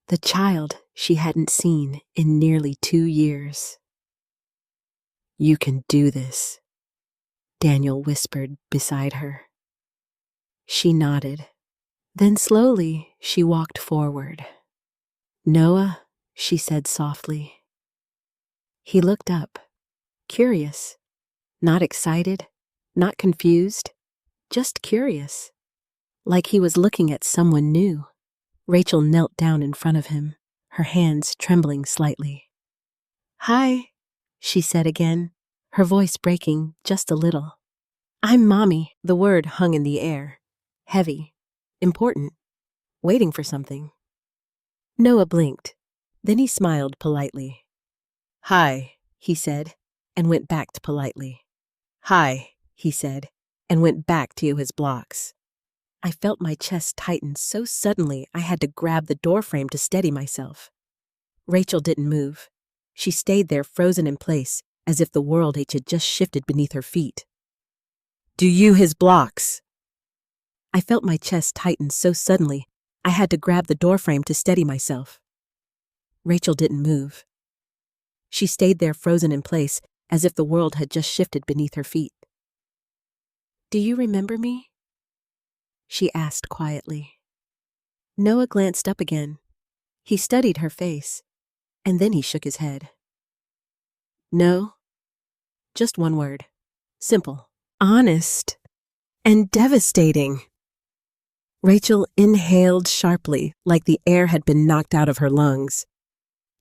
[SPEAKER 1] The child she hadn't seen in nearly 2 years. You can do this, Daniel whispered beside her. She nodded. Then slowly she walked forward. Noah, she said softly. He looked up, curious, not excited, not confused, just curious, like he was looking at someone new. Rachel knelt down in front of him, her hands trembling slightly. Hi, she said again, her voice breaking just a little. I'm Mommy. The word hung in the air, heavy, important, waiting for something. Noah blinked. Then he smiled politely. Hi, he said, and went back to politely. Hi, he said, and went back to his blocks. I felt my chest tighten so suddenly I had to grab the doorframe to steady myself. Rachel didn't move. She stayed there frozen in place, as if the world had just shifted beneath her feet. Do you his blocks? I felt my chest tighten so suddenly I had to grab the doorframe to steady myself. Rachel didn't move. She stayed there frozen in place, as if the world had just shifted beneath her feet. Do you remember me? She asked quietly. Noah glanced up again. He studied her face, and then he shook his head. No, just one word. Simple, honest, and devastating. Rachel inhaled sharply, like the air had been knocked out of her lungs.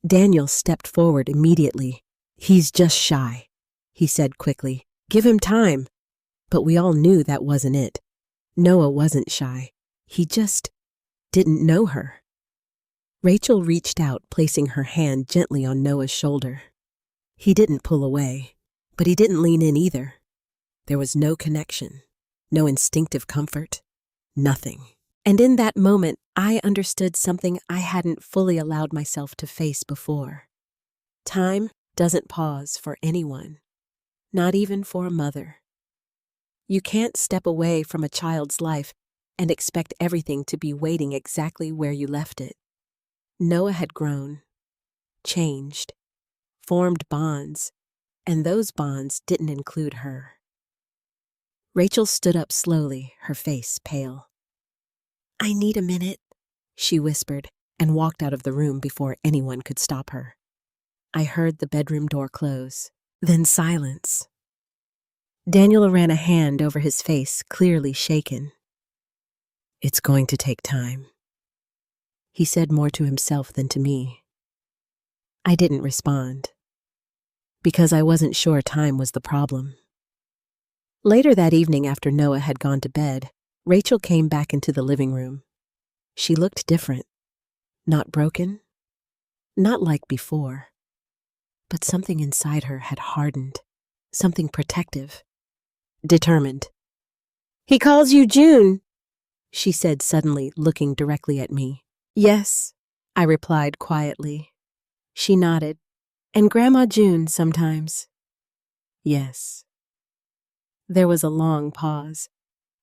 [SPEAKER 1] Daniel stepped forward immediately. He's just shy, he said quickly. Give him time. But we all knew that wasn't it. Noah wasn't shy. He just didn't know her. Rachel reached out, placing her hand gently on Noah's shoulder. He didn't pull away, but he didn't lean in either. There was no connection, no instinctive comfort, nothing. And in that moment, I understood something I hadn't fully allowed myself to face before. Time doesn't pause for anyone, not even for a mother. You can't step away from a child's life and expect everything to be waiting exactly where you left it. Noah had grown, changed, formed bonds, and those bonds didn't include her. Rachel stood up slowly, her face pale. I need a minute, she whispered, and walked out of the room before anyone could stop her. I heard the bedroom door close, then silence. Daniel ran a hand over his face, clearly shaken. It's going to take time. He said more to himself than to me. I didn't respond, because I wasn't sure time was the problem. Later that evening, after Noah had gone to bed, Rachel came back into the living room. She looked different, not broken, not like before, but something inside her had hardened, something protective, determined. He calls you June, she said suddenly, looking directly at me. Yes, I replied quietly. She nodded. And Grandma June sometimes. Yes. There was a long pause.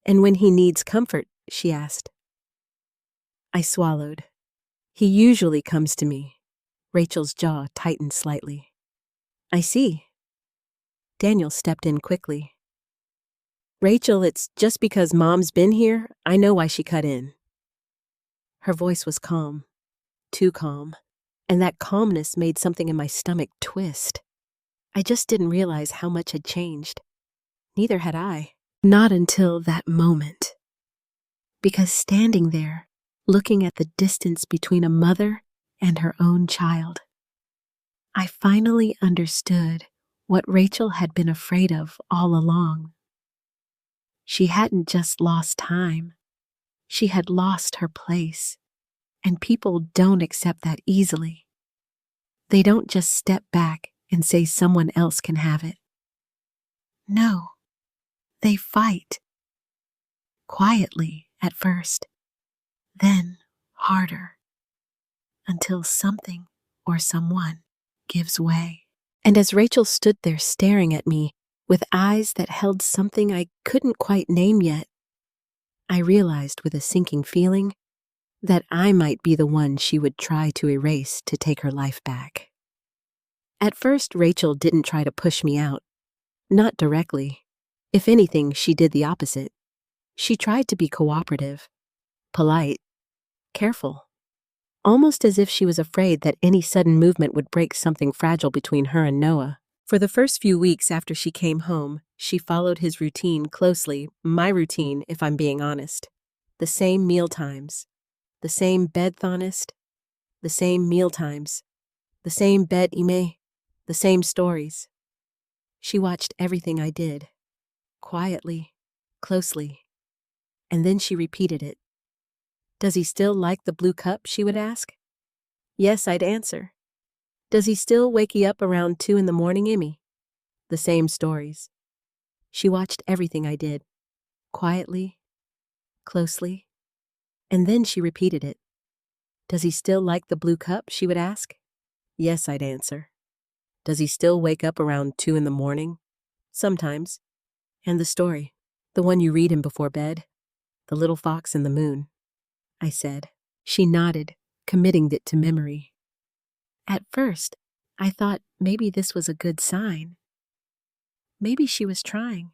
[SPEAKER 1] And when he needs comfort, she asked. I swallowed. He usually comes to me. Rachel's jaw tightened slightly. I see. Daniel stepped in quickly. Rachel, it's just because Mom's been here, I know why she cut in. Her voice was calm, too calm, and that calmness made something in my stomach twist. I just didn't realize how much had changed. Neither had I. Not until that moment. Because standing there, looking at the distance between a mother and her own child, I finally understood what Rachel had been afraid of all along. She hadn't just lost time. She had lost her place. And people don't accept that easily. They don't just step back and say someone else can have it. No, they fight. Quietly at first, then harder, until something or someone gives way. And as Rachel stood there staring at me with eyes that held something I couldn't quite name yet, I realized with a sinking feeling that I might be the one she would try to erase to take her life back. At first, Rachel didn't try to push me out. Not directly. If anything, she did the opposite. She tried to be cooperative, polite, careful, almost as if she was afraid that any sudden movement would break something fragile between her and Noah. For the first few weeks after she came home, she followed his routine closely, my routine, if I'm being honest. The same meal times, the same bedthonist, the same meal times, the same bed ime, the same stories. She watched everything I did, quietly, closely, and then she repeated it. Does he still like the blue cup, she would ask? Yes, I'd answer. Does he still wake you up around 2 in the morning, Emmy? The same stories. She watched everything I did, quietly, closely, and then she repeated it. Does he still like the blue cup, she would ask? Yes, I'd answer. Does he still wake up around 2 in the morning? Sometimes. And the story, the one you read him before bed, The Little Fox and the Moon, I said. She nodded, committing it to memory. At first, I thought maybe this was a good sign. Maybe she was trying.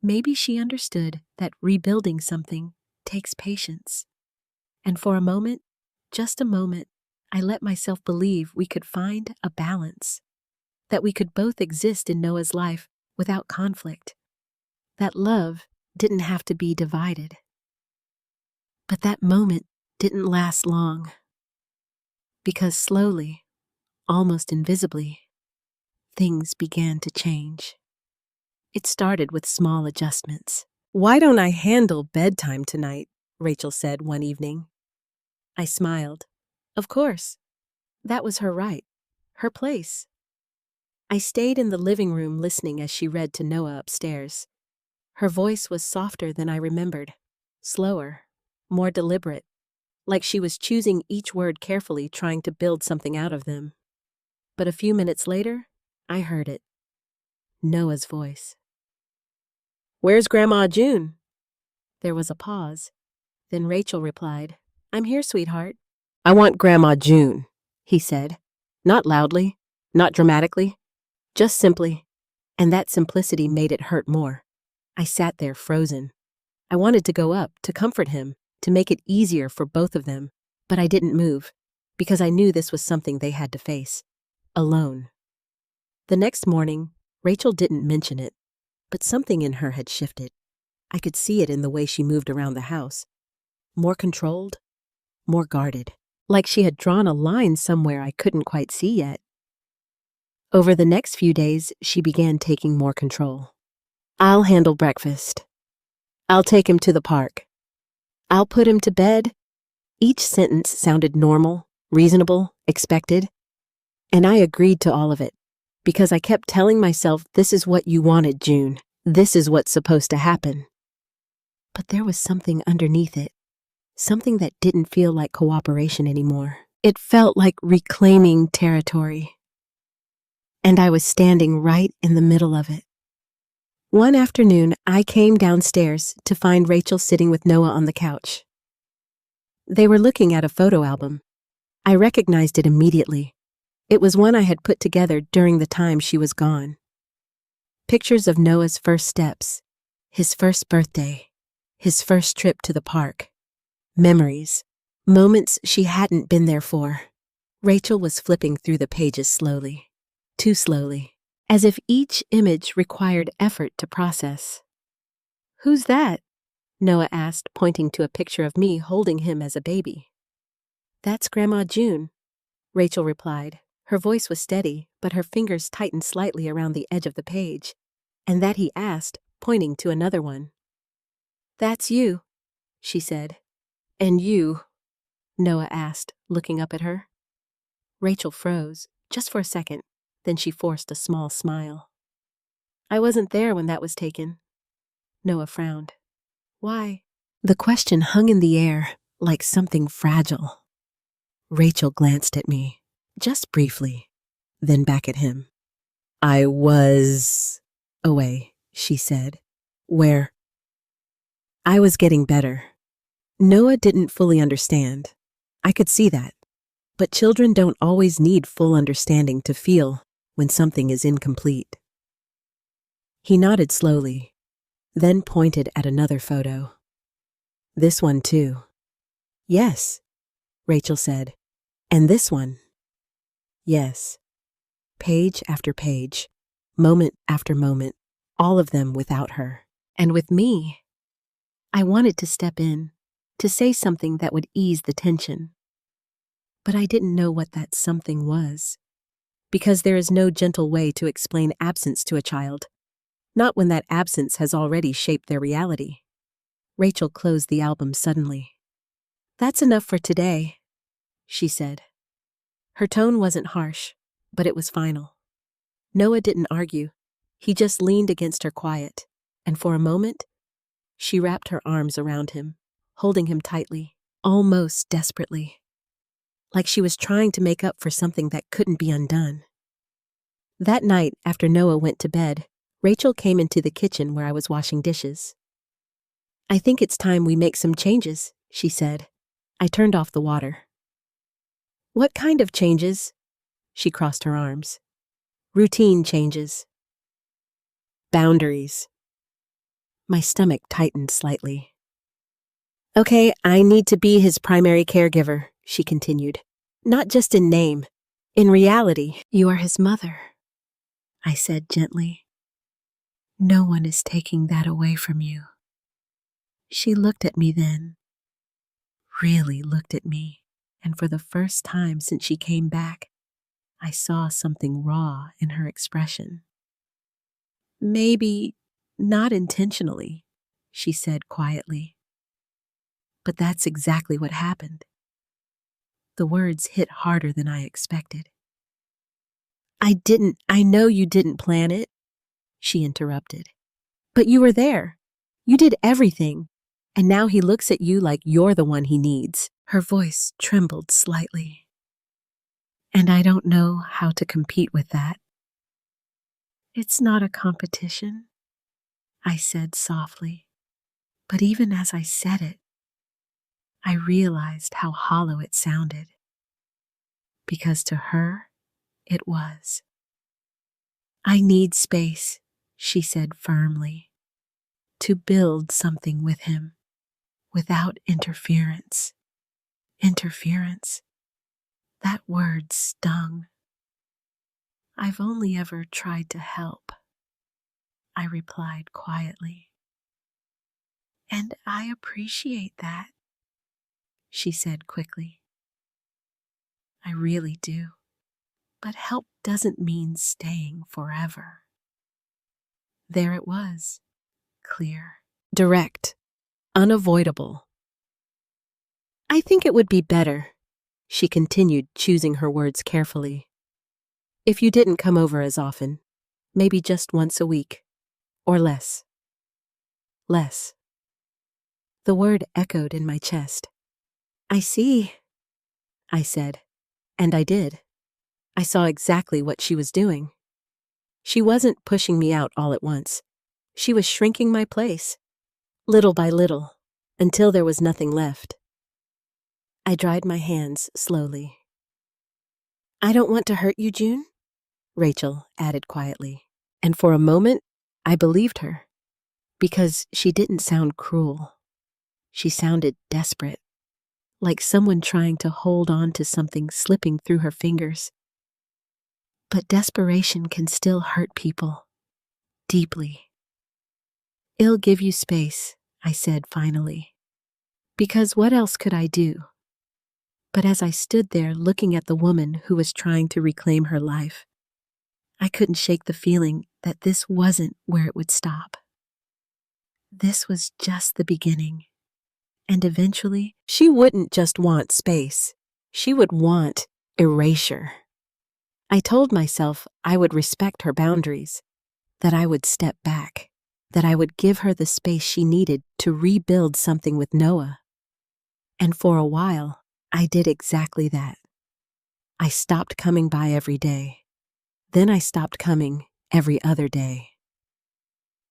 [SPEAKER 1] Maybe she understood that rebuilding something takes patience. And for a moment, just a moment, I let myself believe we could find a balance, that we could both exist in Noah's life without conflict, that love didn't have to be divided. But that moment didn't last long, because slowly, almost invisibly, things began to change. It started with small adjustments. Why don't I handle bedtime tonight? Rachel said one evening. I smiled. Of course. That was her right, her place. I stayed in the living room listening as she read to Noah upstairs. Her voice was softer than I remembered, slower, more deliberate, like she was choosing each word carefully, trying to build something out of them. But a few minutes later, I heard it. Noah's voice. Where's Grandma June? There was a pause. Then Rachel replied, I'm here, sweetheart. I want Grandma June, he said. Not loudly, not dramatically, just simply. And that simplicity made it hurt more. I sat there frozen. I wanted to go up, to comfort him, to make it easier for both of them, but I didn't move, because I knew this was something they had to face, alone. The next morning, Rachel didn't mention it, but something in her had shifted. I could see it in the way she moved around the house. More controlled, more guarded, like she had drawn a line somewhere I couldn't quite see yet. Over the next few days, she began taking more control. I'll handle breakfast. I'll take him to the park. I'll put him to bed. Each sentence sounded normal, reasonable, expected. And I agreed to all of it, because I kept telling myself, this is what you wanted, June. This is what's supposed to happen. But there was something underneath it, something that didn't feel like cooperation anymore. It felt like reclaiming territory. And I was standing right in the middle of it. One afternoon, I came downstairs to find Rachel sitting with Noah on the couch. They were looking at a photo album. I recognized it immediately. It was one I had put together during the time she was gone. Pictures of Noah's first steps, his first birthday, his first trip to the park. Memories, moments she hadn't been there for. Rachel was flipping through the pages slowly. too slowly, as if each image required effort to process. "Who's that?" Noah asked, pointing to a picture of me holding him as a baby. "That's Grandma June," Rachel replied. Her voice was steady, but her fingers tightened slightly around the edge of the page. "And that," he asked, pointing to another one. "That's you," she said. "And you?" Noah asked, looking up at her. Rachel froze, just for a second, then she forced a small smile. "I wasn't there when that was taken." Noah frowned. "Why?" The question hung in the air, like something fragile. Rachel glanced at me, just briefly, then back at him. "I was away," she said. "Where?" I was getting better. Noah didn't fully understand. I could see that. But children don't always need full understanding to feel when something is incomplete. He nodded slowly, then pointed at another photo. "This one too." "Yes," Rachel said. "And this one?" "Yes." Page after page, moment after moment, all of them without her. And with me. I wanted to step in, to say something that would ease the tension. But I didn't know what that something was. Because there is no gentle way to explain absence to a child, not when that absence has already shaped their reality. Rachel closed the album suddenly. "That's enough for today," she said. Her tone wasn't harsh, but it was final. Noah didn't argue. He just leaned against her quiet, and for a moment, she wrapped her arms around him, holding him tightly, almost desperately, like she was trying to make up for something that couldn't be undone. That night, after Noah went to bed, Rachel came into the kitchen where I was washing dishes. "I think it's time we make some changes," she said. I turned off the water. "What kind of changes?" She crossed her arms. "Routine changes." "Boundaries." My stomach tightened slightly. "Okay, I need to be his primary caregiver," she continued. "Not just in name. In reality, you are his mother," I said gently. "No one is taking that away from you." She looked at me then, really looked at me, and for the first time since she came back, I saw something raw in her expression. "Maybe not intentionally," she said quietly. But that's exactly what happened. The words hit harder than I expected. I know you didn't plan it," she interrupted. "But you were there. You did everything. And now he looks at you like you're the one he needs." Her voice trembled slightly. "And I don't know how to compete with that." "It's not a competition," I said softly. But even as I said it, I realized how hollow it sounded. Because to her, it was. "I need space," she said firmly, "to build something with him, without interference." Interference. That word stung. "I've only ever tried to help," I replied quietly. "And I appreciate that," she said quickly. "I really do. But help doesn't mean staying forever." There it was, clear, direct, unavoidable. "I think it would be better," she continued, choosing her words carefully, "if you didn't come over as often, maybe just once a week, or less." Less. The word echoed in my chest. "I see," I said, and I did. I saw exactly what she was doing. She wasn't pushing me out all at once. She was shrinking my place, little by little, until there was nothing left. I dried my hands slowly. "I don't want to hurt you, June," Rachel added quietly. And for a moment, I believed her, because she didn't sound cruel. She sounded desperate, like someone trying to hold on to something slipping through her fingers. But desperation can still hurt people. Deeply. "I'll give you space," I said finally. Because what else could I do? But as I stood there looking at the woman who was trying to reclaim her life, I couldn't shake the feeling that this wasn't where it would stop. This was just the beginning. And eventually, she wouldn't just want space. She would want erasure. I told myself I would respect her boundaries, that I would step back, that I would give her the space she needed to rebuild something with Noah. And for a while, I did exactly that. I stopped coming by every day. Then I stopped coming every other day.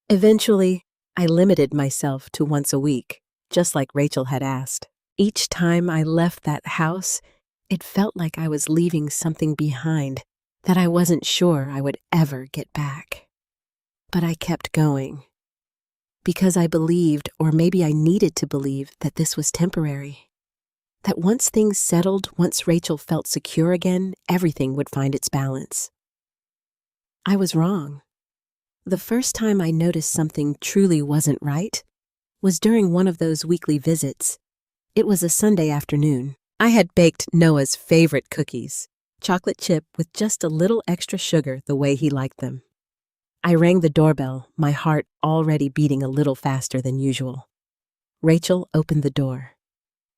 [SPEAKER 1] Eventually, I limited myself to once a week, just like Rachel had asked. Each time I left that house, it felt like I was leaving something behind that I wasn't sure I would ever get back. But I kept going. Because I believed, or maybe I needed to believe, that this was temporary. That once things settled, once Rachel felt secure again, everything would find its balance. I was wrong. The first time I noticed something truly wasn't right was during one of those weekly visits. It was a Sunday afternoon. I had baked Noah's favorite cookies, chocolate chip with just a little extra sugar the way he liked them. I rang the doorbell, my heart already beating a little faster than usual. Rachel opened the door.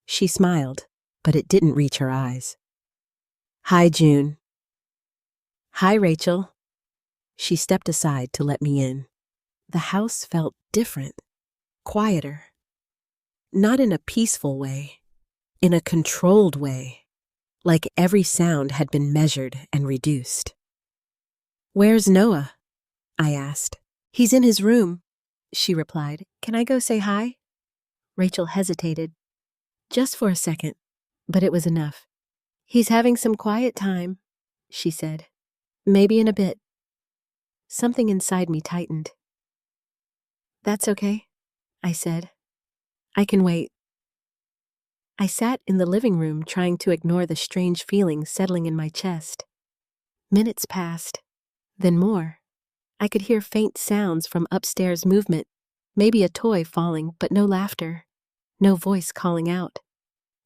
[SPEAKER 1] She smiled, but it didn't reach her eyes. "Hi, June." "Hi, Rachel." She stepped aside to let me in. The house felt different, quieter. Not in a peaceful way, in a controlled way, like every sound had been measured and reduced. "Where's Noah?" I asked. "He's in his room," she replied. "Can I go say hi?" Rachel hesitated, just for a second, but it was enough. "He's having some quiet time," she said. "Maybe in a bit." Something inside me tightened. "That's okay," I said. "I can wait." I sat in the living room trying to ignore the strange feeling settling in my chest. Minutes passed, then more. I could hear faint sounds from upstairs movement, maybe a toy falling, but no laughter, no voice calling out.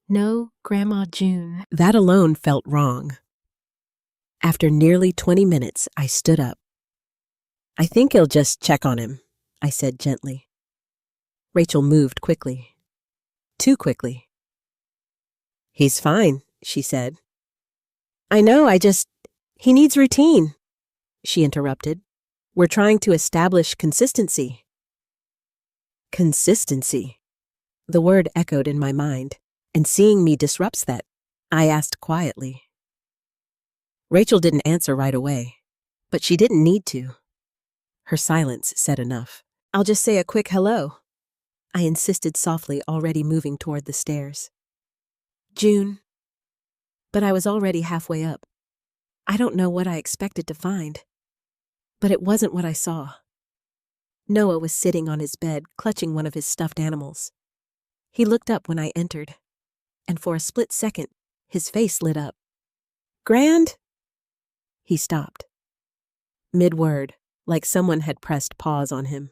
[SPEAKER 1] No Grandma June. That alone felt wrong. After nearly 20 minutes, I stood up. "I think he'll just check on him," I said gently. Rachel moved quickly. Too quickly. "He's fine," she said. "I know, he needs routine," she interrupted. "We're trying to establish consistency." Consistency. The word echoed in my mind, and seeing me disrupts that. I asked quietly. Rachel didn't answer right away, but she didn't need to. Her silence said enough. "I'll just say a quick hello," I insisted softly, already moving toward the stairs. "June." But I was already halfway up. I don't know what I expected to find, but it wasn't what I saw. Noah was sitting on his bed, clutching one of his stuffed animals. He looked up when I entered, and for a split second, his face lit up. "Grand?" He stopped. Mid-word, like someone had pressed pause on him.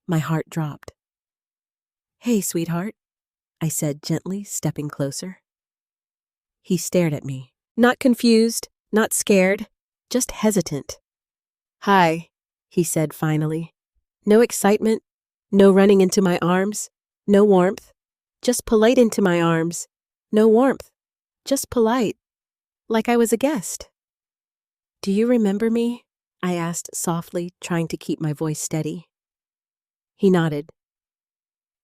[SPEAKER 1] My heart dropped. "Hey, sweetheart," I said gently, stepping closer. He stared at me, not confused, not scared, just hesitant. "Hi," he said finally. No excitement, no running into my arms, no warmth, just polite into my arms, no warmth, just polite, like I was a guest. "Do you remember me?" I asked softly, trying to keep my voice steady. He nodded.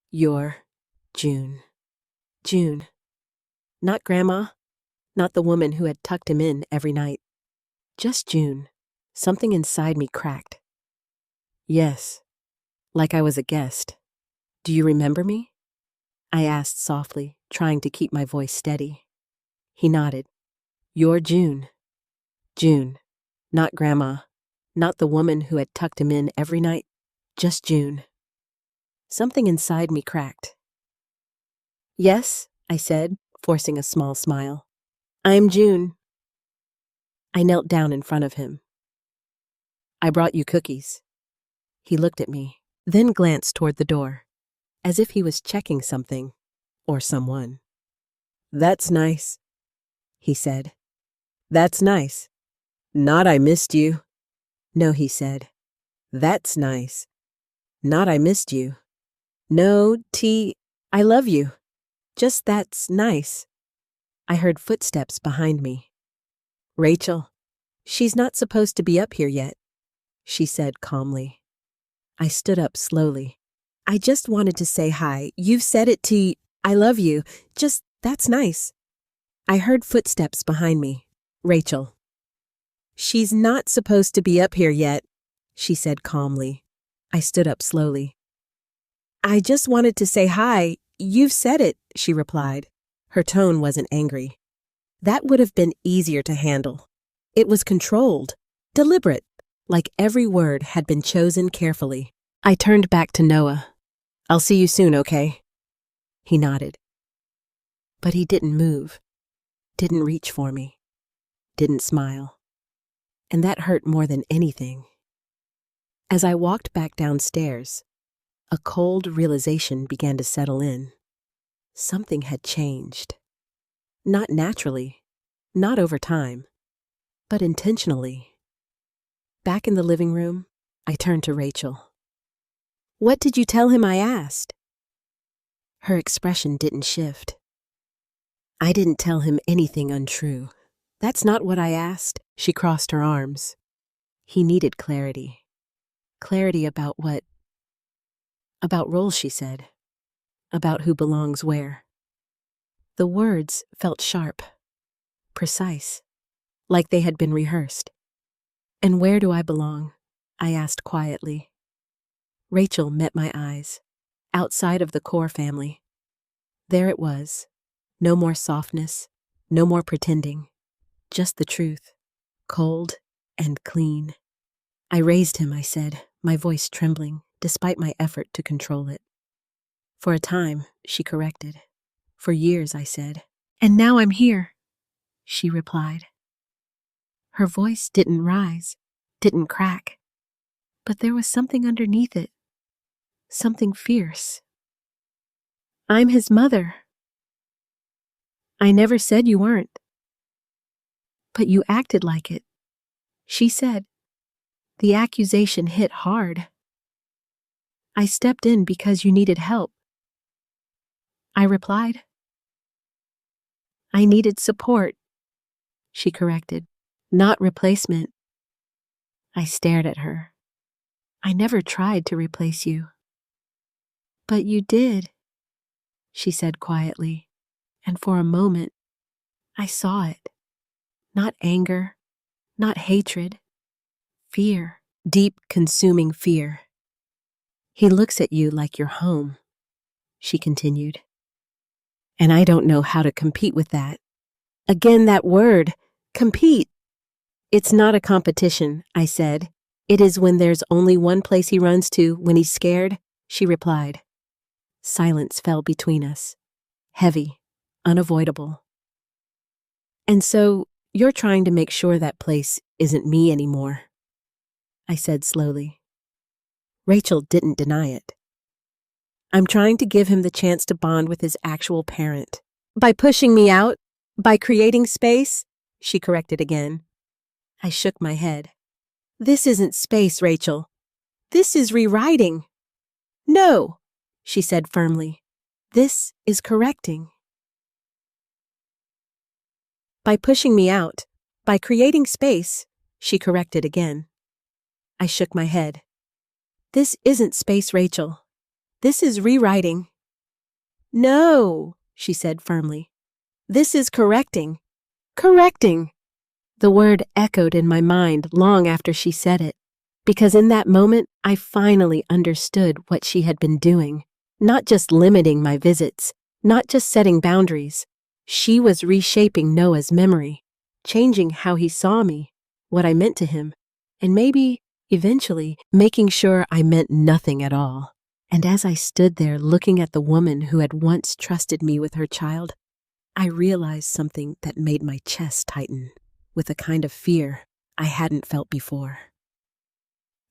[SPEAKER 1] "You're June." June. Not Grandma, not the woman who had tucked him in every night. Just June. Something inside me cracked. "Yes, like I was a guest. Do you remember me?" I asked softly, trying to keep my voice steady. He nodded. "You're June." June. Not Grandma, not the woman who had tucked him in every night. Just June. Something inside me cracked. "Yes," I said, forcing a small smile. "I'm June." I knelt down in front of him. I brought you cookies. He looked at me, then glanced toward the door, as if he was checking something or someone. That's nice, he said. That's nice. Not I missed you. No, he said. That's nice. Not I missed you. No, I love you. Just that's nice. I heard footsteps behind me. Rachel, she's not supposed to be up here yet, she said calmly. I stood up slowly. I just wanted to say hi. You've said it I love you. Just, that's nice. I heard footsteps behind me. Rachel. She's not supposed to be up here yet, she said calmly. I stood up slowly. I just wanted to say hi. You've said it, she replied. Her tone wasn't angry. That would have been easier to handle. It was controlled, deliberate, like every word had been chosen carefully. I turned back to Noah. I'll see you soon, okay? He nodded. But he didn't move, didn't reach for me, didn't smile. And that hurt more than anything. As I walked back downstairs, a cold realization began to settle in. Something had changed. Not naturally, not over time, but intentionally. Back in the living room, I turned to Rachel. What did you tell him? I asked. Her expression didn't shift. I didn't tell him anything untrue. That's not what I asked. She crossed her arms. He needed clarity. Clarity about what? About roles, she said. About who belongs where. The words felt sharp, precise, like they had been rehearsed. And where do I belong? I asked quietly. Rachel met my eyes, outside of the core family. There it was. No more softness, no more pretending, just the truth, cold and clean. I raised him, I said, my voice trembling, despite my effort to control it. For a time, she corrected. For years, I said. And now I'm here, she replied. Her voice didn't rise, didn't crack, but there was something underneath it, something fierce. I'm his mother. I never said you weren't. But you acted like it, she said. The accusation hit hard. I stepped in because you needed help. I replied. I needed support, she corrected, not replacement. I stared at her. I never tried to replace you. But you did, she said quietly, and for a moment, I saw it. Not anger, not hatred, fear, deep, consuming fear. He looks at you like you're home, she continued. And I don't know how to compete with that. Again, that word, compete. It's not a competition, I said. It is when there's only one place he runs to when he's scared, she replied. Silence fell between us, heavy, unavoidable. And so, you're trying to make sure that place isn't me anymore, I said slowly. Rachel didn't deny it. I'm trying to give him the chance to bond with his actual parent. By pushing me out, by creating space, she corrected again. I shook my head. This isn't space, Rachel. This is rewriting. No, she said firmly. This is correcting. By pushing me out, by creating space, she corrected again. I shook my head. This isn't space, Rachel. This is rewriting. No, she said firmly. This is correcting. Correcting. The word echoed in my mind long after she said it, because in that moment I finally understood what she had been doing, not just limiting my visits, not just setting boundaries. She was reshaping Noah's memory, changing how he saw me, what I meant to him, and maybe, eventually, making sure I meant nothing at all. And as I stood there looking at the woman who had once trusted me with her child, I realized something that made my chest tighten. with a kind of fear I hadn't felt before.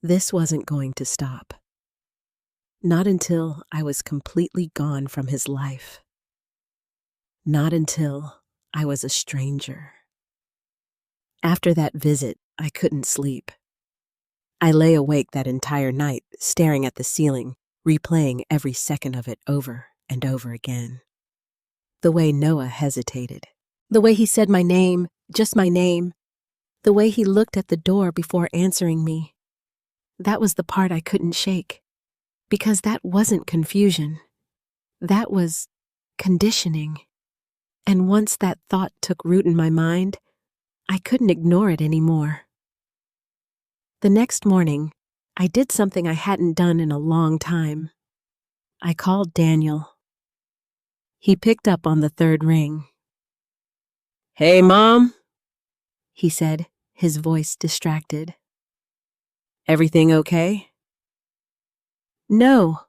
[SPEAKER 1] This wasn't going to stop. Not until I was completely gone from his life. Not until I was a stranger. After that visit, I couldn't sleep. I lay awake that entire night, staring at the ceiling, replaying every second of it over and over again. The way Noah hesitated. The way he said my name, just my name. The way he looked at the door before answering me. That was the part I couldn't shake. Because that wasn't confusion. That was conditioning. And once that thought took root in my mind, I couldn't ignore it anymore. The next morning, I did something I hadn't done in a long time. I called Daniel. He picked up on the third ring. "Hey, Mom," he said, his voice distracted. "Everything okay?" "No,"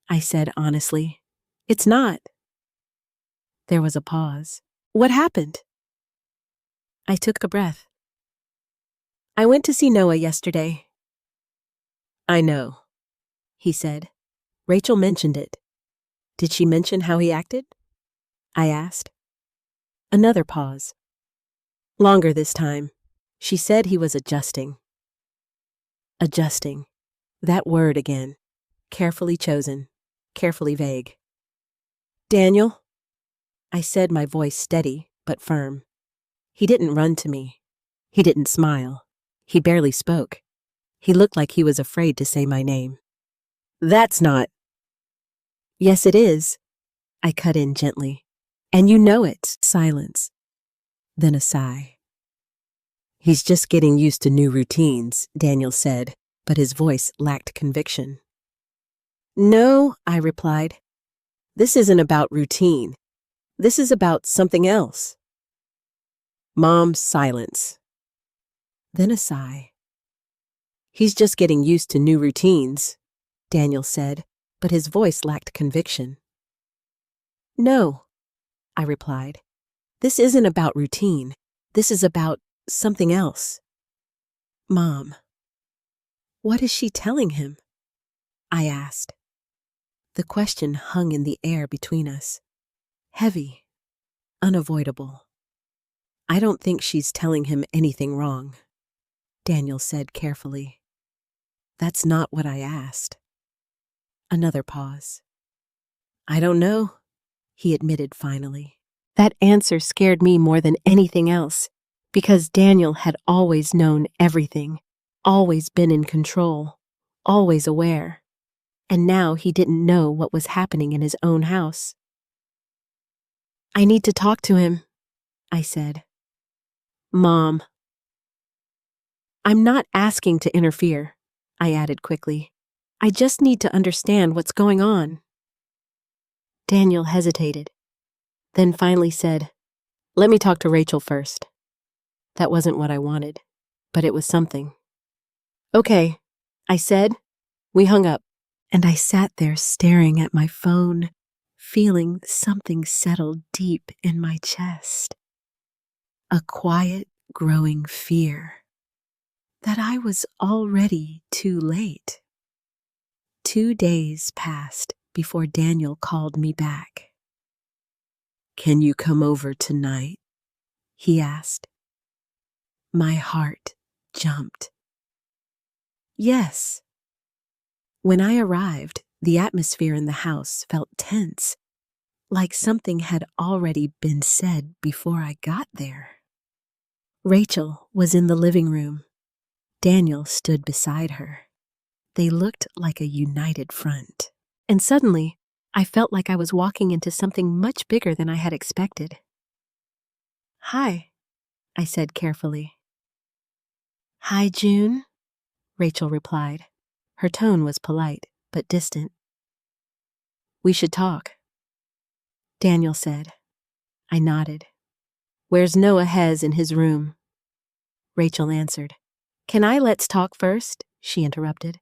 [SPEAKER 1] I said honestly. "It's not." There was a pause. "What happened?" I took a breath. "I went to see Noah yesterday." "I know," he said. "Rachel mentioned it." "Did she mention how he acted?" I asked. Another pause. Longer this time. She said he was adjusting. Adjusting. That word again. Carefully chosen. Carefully vague. "Daniel," I said, my voice steady but firm. He didn't run to me. He didn't smile. He barely spoke. He looked like he was afraid to say my name. "That's not—" "Yes, it is," I cut in gently. "And you know it." Silence. Then a sigh. "He's just getting used to new routines," Daniel said, but his voice lacked conviction. "No," I replied. "This isn't about routine. This is about something else." Mom's silence. Then a sigh. "He's just getting used to new routines," Daniel said, but his voice lacked conviction. "No," I replied. "This isn't about routine. This is about something else." "Mom, what is she telling him?" I asked. The question hung in the air between us. Heavy, unavoidable. "I don't think she's telling him anything wrong," Daniel said carefully. "That's not what I asked." Another pause. "I don't know," he admitted finally. That answer scared me more than anything else, because Daniel had always known everything, always been in control, always aware. And now he didn't know what was happening in his own house. "I need to talk to him," I said. "Mom." "I'm not asking to interfere," I added quickly. "I just need to understand what's going on." Daniel hesitated, then finally said, "Let me talk to Rachel first." That wasn't what I wanted, but it was something. "Okay," I said. We hung up, and I sat there staring at my phone, feeling something settle deep in my chest. A quiet, growing fear that I was already too late. 2 days passed before Daniel called me back. "Can you come over tonight?" he asked. My heart jumped. Yes. When I arrived, the atmosphere in the house felt tense, like something had already been said before I got there. Rachel was in the living room. Daniel stood beside her. They looked like a united front. And suddenly, I felt like I was walking into something much bigger than I had expected. "Hi," I said carefully. "Hi, June," Rachel replied. Her tone was polite, but distant. "We should talk," Daniel said. I nodded. "Where's Noah Hez in his room?" Rachel answered. "Can I let's talk first?" she interrupted.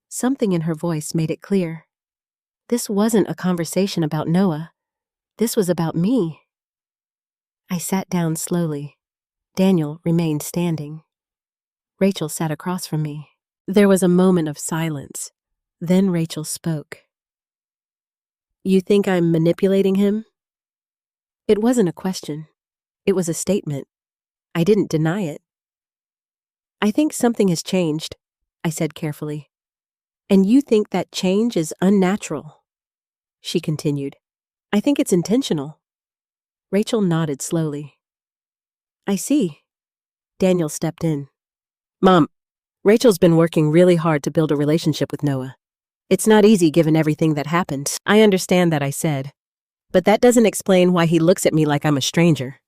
[SPEAKER 1] Something in her voice made it clear. This wasn't a conversation about Noah. This was about me. I sat down slowly. Daniel remained standing. Rachel sat across from me. There was a moment of silence. Then Rachel spoke. "You think I'm manipulating him?" It wasn't a question. It was a statement. I didn't deny it. "I think something has changed," I said carefully. "And you think that change is unnatural." She continued. "I think it's intentional." Rachel nodded slowly. "I see." Daniel stepped in. "Mom, Rachel's been working really hard to build a relationship with Noah. It's not easy given everything that happened." "I understand that," I said. "But that doesn't explain why he looks at me like I'm a stranger."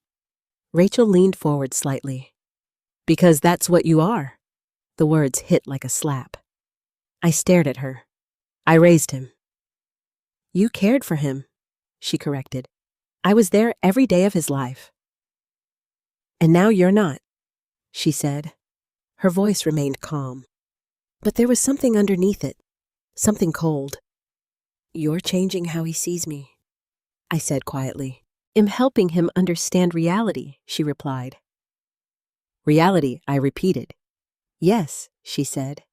[SPEAKER 1] Rachel leaned forward slightly. "Because that's what you are." The words hit like a slap. I stared at her. "I raised him." "You cared for him," she corrected. "I was there every day of his life." "And now you're not," she said. Her voice remained calm. But there was something underneath it, something cold. "You're changing how he sees me," I said quietly. "I'm helping him understand reality," she replied. "Reality," I repeated. "Yes," she said.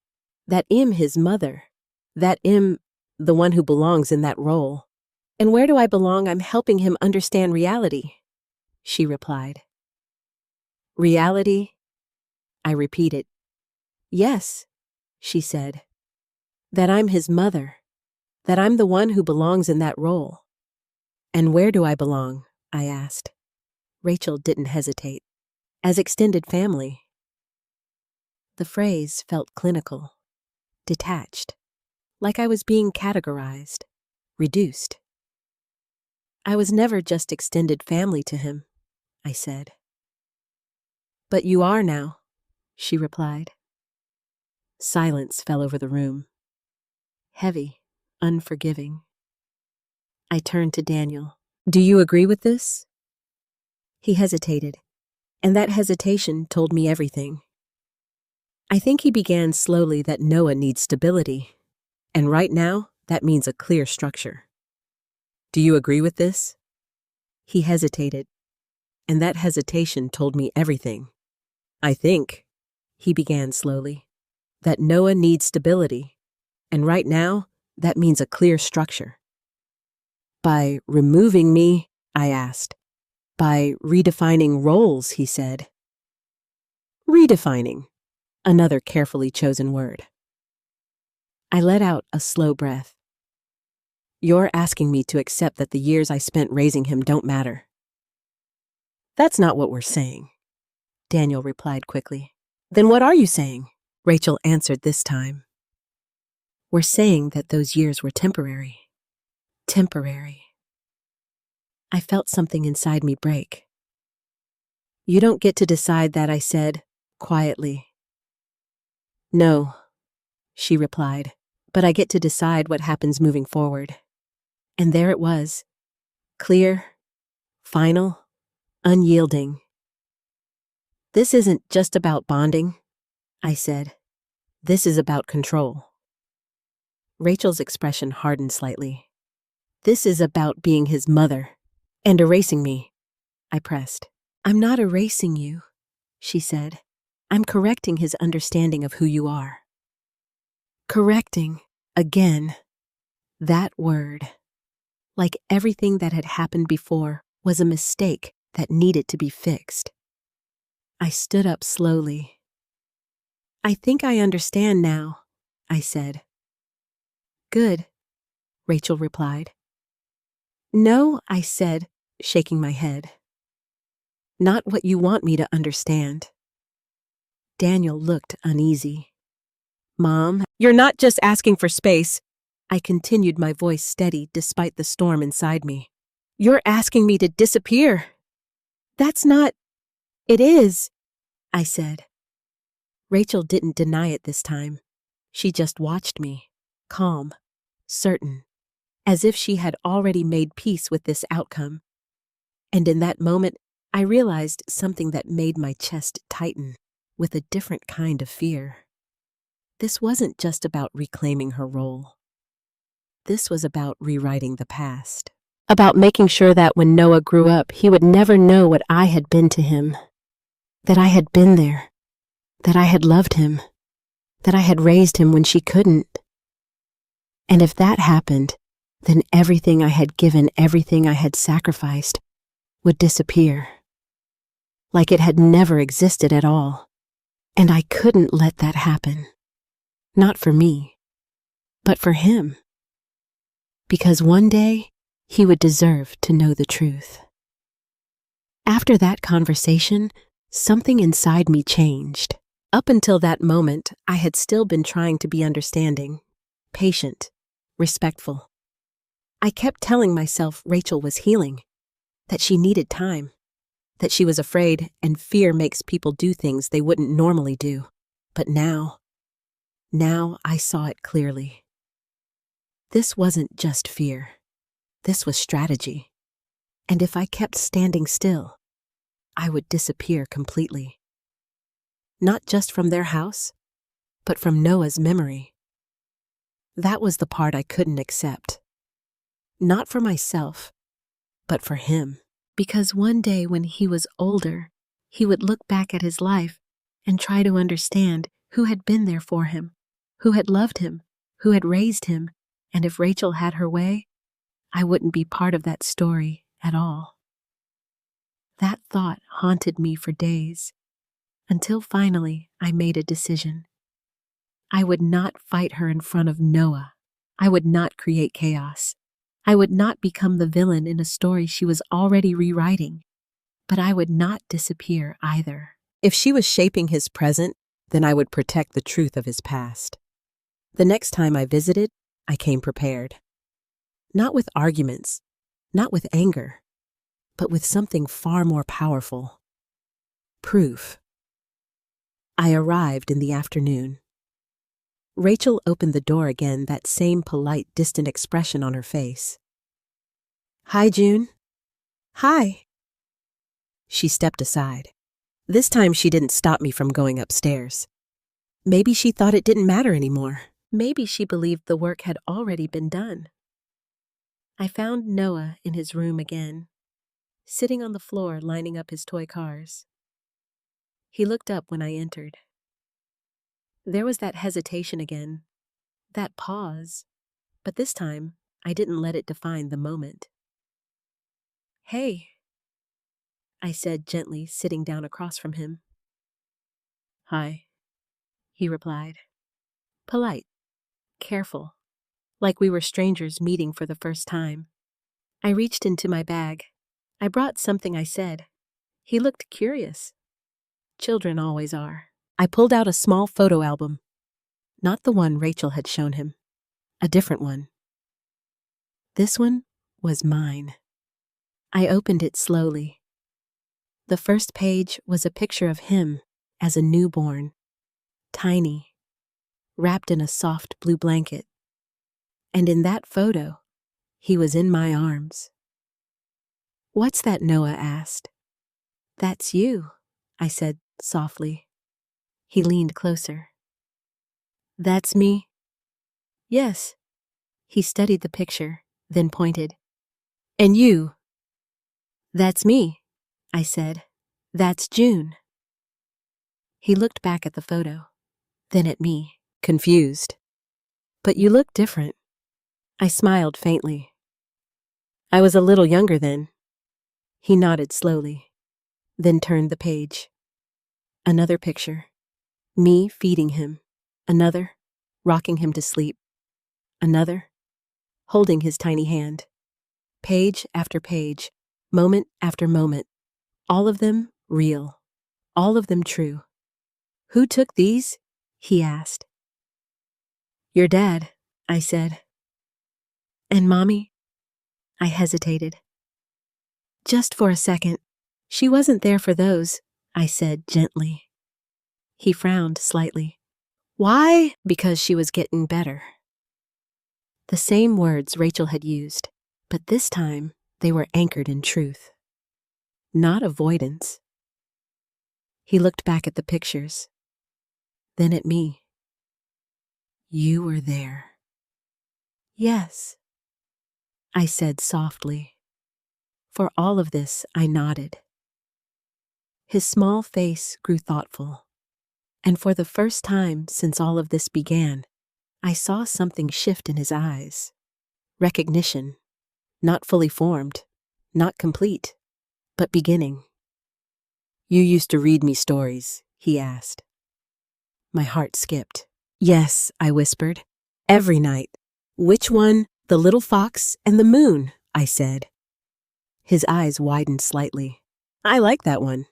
[SPEAKER 1] "That I'm his mother. That I'm the one who belongs in that role. And where do I belong? I'm helping him understand reality," she replied. "Reality?" I repeated. "Yes," she said. "That I'm his mother. That I'm the one who belongs in that role." "And where do I belong?" I asked. Rachel didn't hesitate. "As extended family." The phrase felt clinical, detached, like I was being categorized, reduced. "I was never just extended family to him," I said. "But you are now," she replied. Silence fell over the room. Heavy, unforgiving. I turned to Daniel. "Do you agree with this?" He hesitated, and that hesitation told me everything. "I think," he began slowly, "that Noah needs stability. And right now, that means a clear structure." "Do you agree with this?" He hesitated, and that hesitation told me everything. "I think," he began slowly, "that Noah needs stability. And right now, that means a clear structure." "By removing me?" I asked. "By redefining roles," he said. Redefining. Another carefully chosen word. I let out a slow breath. "You're asking me to accept that the years I spent raising him don't matter." "That's not what we're saying," Daniel replied quickly. "Then what are you saying?" Rachel answered this time. "We're saying that those years were temporary." Temporary. I felt something inside me break. "You don't get to decide that," I said, quietly. "No," she replied, "but I get to decide what happens moving forward." And there it was. Clear, final, unyielding. "This isn't just about bonding," I said. "This is about control." Rachel's expression hardened slightly. "This is about being his mother and erasing me," I pressed. "I'm not erasing you," she said. "I'm correcting his understanding of who you are." Correcting, again. That word, like everything that had happened before, was a mistake that needed to be fixed. I stood up slowly. "I think I understand now," I said. "Good," Rachel replied. "No," I said, shaking my head. "Not what you want me to understand." Daniel looked uneasy. "Mom, you're not just asking for space," I continued, my voice steady despite the storm inside me. "You're asking me to disappear." "That's not—" "It is," I said. Rachel didn't deny it this time. She just watched me, calm, certain, as if she had already made peace with this outcome. And in that moment, I realized something that made my chest tighten with a different kind of fear. This wasn't just about reclaiming her role. This was about rewriting the past. About making sure that when Noah grew up, he would never know what I had been to him. that I had been there, that I had loved him, that I had raised him when she couldn't. And if that happened, then everything I had given, everything I had sacrificed, would disappear. Like it had never existed at all. And I couldn't let that happen. Not for me, but for him. Because one day, he would deserve to know the truth. After that conversation, something inside me changed. Up until that moment, I had still been trying to be understanding, patient, respectful. I kept telling myself Rachel was healing, that she needed time, that she was afraid and fear makes people do things they wouldn't normally do. But now I saw it clearly. This wasn't just fear. This was strategy. And if I kept standing still, I would disappear completely. Not just from their house, but from Noah's memory. That was the part I couldn't accept. Not for myself, but for him. Because one day when he was older, he would look back at his life and try to understand who had been there for him, who had loved him, who had raised him, and if Rachel had her way, I wouldn't be part of that story at all. That thought haunted me for days, until finally I made a decision. I would not fight her in front of Noah. I would not create chaos. I would not become the villain in a story she was already rewriting. But I would not disappear either. If she was shaping his present, then I would protect the truth of his past. The next time I visited, I came prepared. Not with arguments, not with anger, but with something far more powerful. Proof. I arrived in the afternoon. Rachel opened the door again, that same polite, distant expression on her face. "Hi, June." "Hi." She stepped aside. This time she didn't stop me from going upstairs. Maybe she thought it didn't matter anymore. Maybe she believed the work had already been done. I found Noah in his room again, sitting on the floor lining up his toy cars. He looked up when I entered. There was that hesitation again, that pause, but this time I didn't let it define the moment. "Hey," I said gently, sitting down across from him. "Hi," he replied. Polite, careful, like we were strangers meeting for the first time. I reached into my bag. I brought something, I said. He looked curious. Children always are. I pulled out a small photo album. Not the one Rachel had shown him. A different one. This one was mine. I opened it slowly. The first page was a picture of him as a newborn, tiny, wrapped in a soft blue blanket. And in that photo, he was in my arms. "What's that?" Noah asked. "That's you," I said softly. He leaned closer. "That's me?" "Yes." He studied the picture, then pointed. "And you?" "That's me," I said. "That's June." He looked back at the photo, then at me, confused. "But you look different." I smiled faintly. "I was a little younger then." He nodded slowly, then turned the page. Another picture. Me feeding him. Another, rocking him to sleep. Another, holding his tiny hand. Page after page, moment after moment. All of them real. All of them true. "Who took these?" he asked. "Your dad," I said. "And Mommy?" I hesitated. "Just for a second. She wasn't there for those," I said gently. He frowned slightly. "Why?" "Because she was getting better." The same words Rachel had used, but this time they were anchored in truth. Not avoidance. He looked back at the pictures, then at me. "You were there." "Yes," I said softly. For all of this, I nodded. His small face grew thoughtful. And for the first time since all of this began, I saw something shift in his eyes. Recognition, not fully formed, not complete, but beginning. "You used to read me stories," he asked. My heart skipped. "Yes," I whispered. "Every night." "Which one?" "The little fox and the moon," I said. His eyes widened slightly. "I like that one."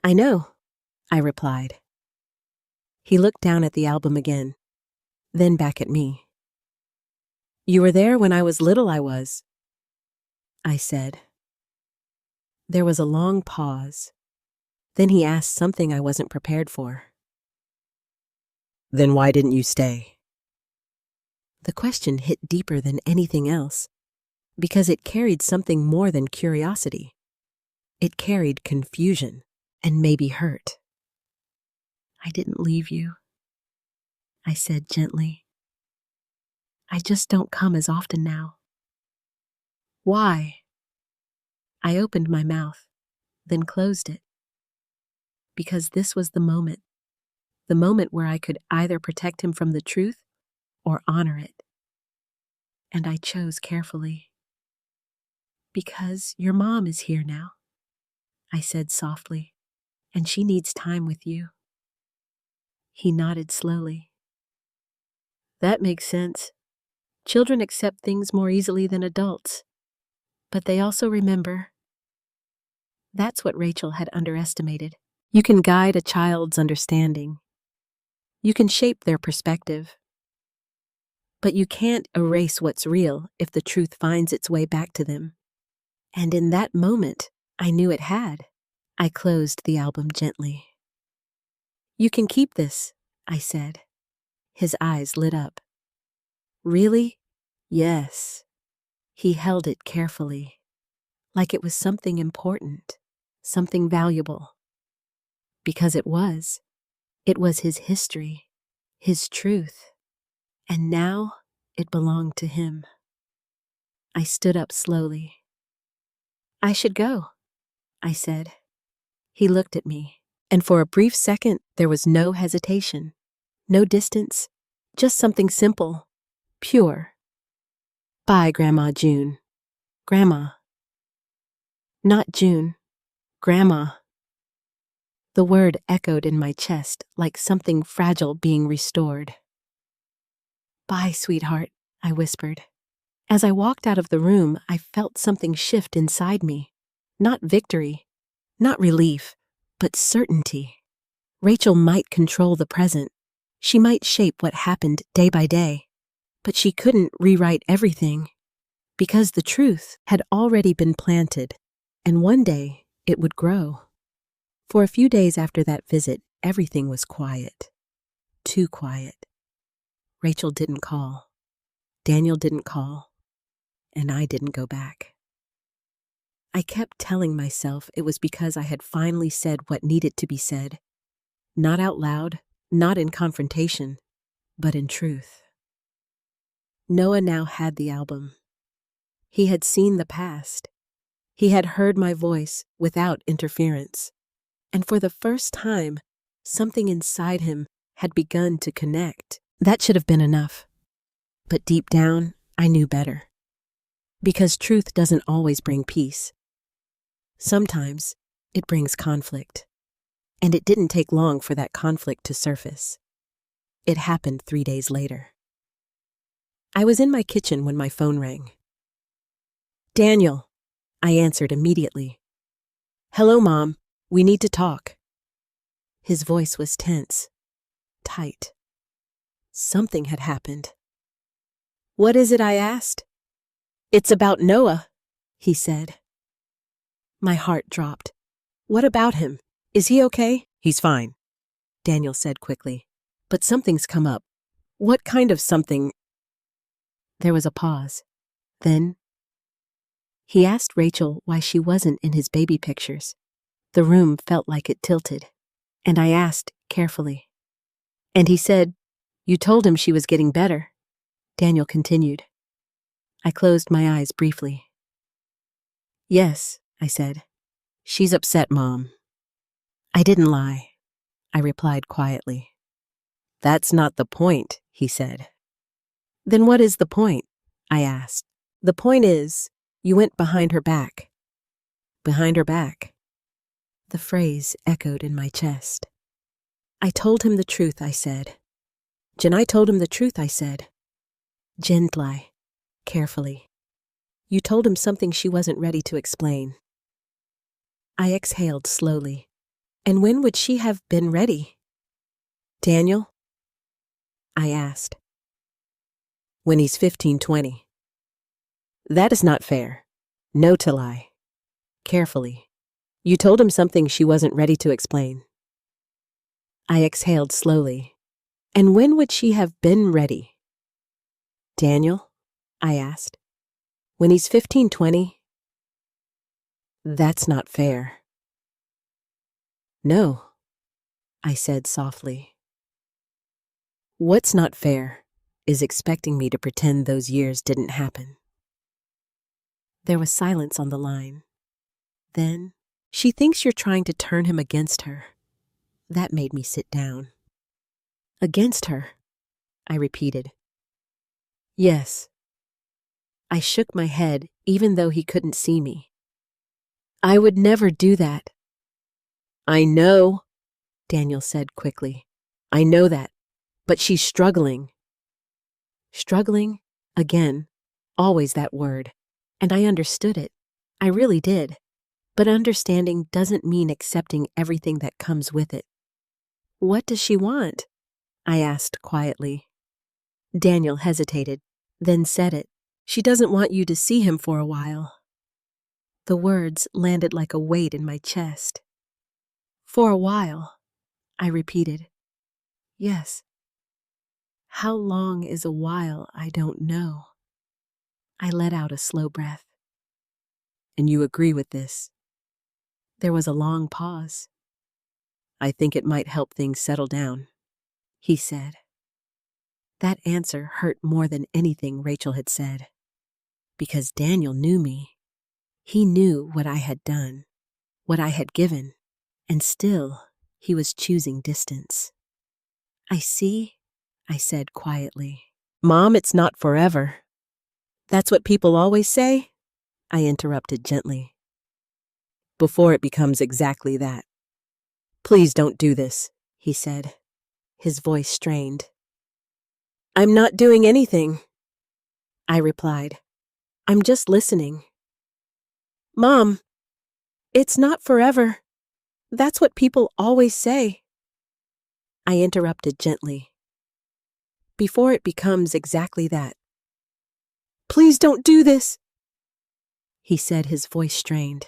[SPEAKER 1] "I know," I replied. He looked down at the album again, then back at me. "You were there when I was little, I was," I said. There was a long pause. Then he asked something I wasn't prepared for. "Then why didn't you stay?" The question hit deeper than anything else, because it carried something more than curiosity. It carried confusion and maybe hurt. "I didn't leave you," I said gently. "I just don't come as often now." "Why?" I opened my mouth, then closed it. Because this was the moment where I could either protect him from the truth or honor it. And I chose carefully. "Because your mom is here now," I said softly, "and she needs time with you." He nodded slowly. "That makes sense. Children accept things more easily than adults, but they also remember." That's what Rachel had underestimated. You can guide a child's understanding. You can shape their perspective. But you can't erase what's real if the truth finds its way back to them. And in that moment, I knew it had. I closed the album gently. "You can keep this," I said. His eyes lit up. "Really?" "Yes." He held it carefully, like it was something important, something valuable. Because it was. It was his history, his truth, and now it belonged to him. I stood up slowly. "I should go," I said. He looked at me, and for a brief second there was no hesitation, no distance, just something simple, pure. "Bye, Grandma June." "Grandma." Not June. Grandma. The word echoed in my chest like something fragile being restored. "Bye, sweetheart," I whispered. As I walked out of the room, I felt something shift inside me. Not victory, not relief, but certainty. Rachel might control the present. She might shape what happened day by day. But she couldn't rewrite everything, because the truth had already been planted, and one day it would grow. For a few days after that visit, everything was quiet. Too quiet. Rachel didn't call. Daniel didn't call. And I didn't go back. I kept telling myself it was because I had finally said what needed to be said. Not out loud, not in confrontation, but in truth. Noah now had the album. He had seen the past. He had heard my voice without interference. And for the first time, something inside him had begun to connect. That should have been enough. But deep down, I knew better. Because truth doesn't always bring peace. Sometimes it brings conflict. And it didn't take long for that conflict to surface. It happened 3 days later. I was in my kitchen when my phone rang. "Daniel," I answered immediately. "Hello, Mom. We need to talk." His voice was tense, tight. Something had happened. "What is it?" I asked. "It's about Noah," he said. My heart dropped. "What about him? Is he okay?" "He's fine," Daniel said quickly. "But something's come up." "What kind of something?" There was a pause. Then he asked Rachel why she wasn't in his baby pictures. The room felt like it tilted, and I asked carefully. "And he said, you told him she was getting better," Daniel continued. I closed my eyes briefly. "Yes," I said. "She's upset, Mom." I didn't lie, I replied quietly. That's not the point, he said. Then what is the point? I asked. The point is, you went behind her back. Behind her back. The phrase echoed in my chest. I told him the truth, I said. Jen, I told him the truth, I said. Gently, carefully. You told him something she wasn't ready to explain. I exhaled slowly. And when would she have been ready? Daniel? I asked. When he's 15, 20. That is not fair. No to lie. Carefully. You told him something she wasn't ready to explain. I exhaled slowly. And when would she have been ready? Daniel? I asked. When he's 15, 20. That's not fair. No, I said softly. What's not fair is expecting me to pretend those years didn't happen. There was silence on the line. Then, she thinks you're trying to turn him against her. That made me sit down. Against her, I repeated. Yes. I shook my head even though he couldn't see me. I would never do that. I know, Daniel said quickly. I know that, but she's struggling. Struggling, again, always that word. And I understood it. I really did. But understanding doesn't mean accepting everything that comes with it. What does she want? I asked quietly. Daniel hesitated, then said it. She doesn't want you to see him for a while. The words landed like a weight in my chest. For a while, I repeated. Yes. How long is a while, I don't know. I let out a slow breath. And you agree with this? There was a long pause. I think it might help things settle down, he said. That answer hurt more than anything Rachel had said. Because Daniel knew me. He knew what I had done, what I had given, and still he was choosing distance. I see, I said quietly. Mom, it's not forever. That's what people always say? I interrupted gently. Before it becomes exactly that. Please don't do this, he said, his voice strained. I'm not doing anything, I replied. I'm just listening. Mom, it's not forever. That's what people always say. I interrupted gently. Before it becomes exactly that. Please don't do this, he said, his voice strained.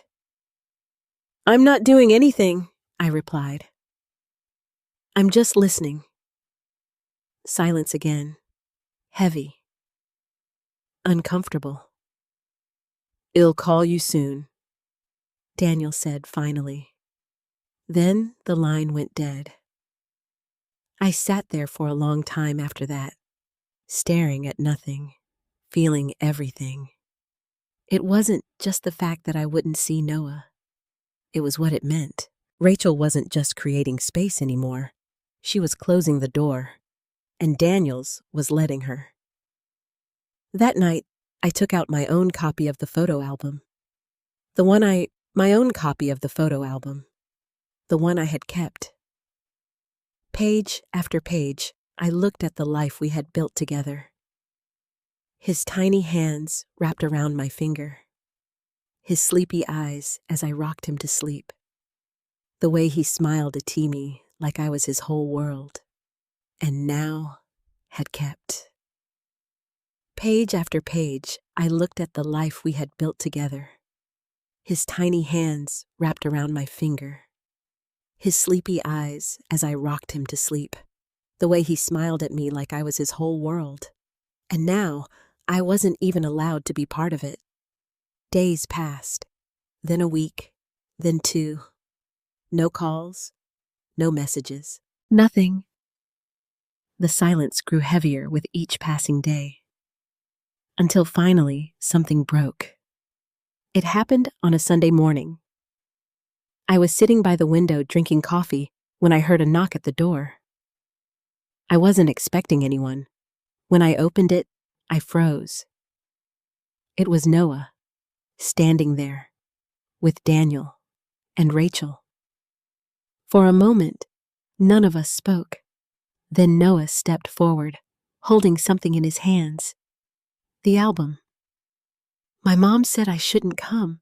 [SPEAKER 1] I'm not doing anything, I replied. I'm just listening. Silence again. Heavy. Uncomfortable. I'll call you soon, Daniel said finally. Then the line went dead. I sat there for a long time after that, staring at nothing, feeling everything. It wasn't just the fact that I wouldn't see Noah. It was what it meant. Rachel wasn't just creating space anymore. She was closing the door, and Daniel's was letting her. That night, I took out my own copy of the photo album. My own copy of the photo album. The one I had kept. Page after page, I looked at the life we had built together. His tiny hands wrapped around my finger. His sleepy eyes as I rocked him to sleep. The way he smiled at me like I was his whole world. And now had kept. Page after page, I looked at the life we had built together. His tiny hands wrapped around my finger. His sleepy eyes as I rocked him to sleep. The way he smiled at me like I was his whole world. And now, I wasn't even allowed to be part of it. Days passed, then a week, then 2. No calls, no messages, nothing. The silence grew heavier with each passing day. Until finally, something broke. It happened on a Sunday morning. I was sitting by the window drinking coffee when I heard a knock at the door. I wasn't expecting anyone. When I opened it, I froze. It was Noah, standing there, with Daniel and Rachel. For a moment, none of us spoke. Then Noah stepped forward, holding something in his hands. The album. "My mom said I shouldn't come,"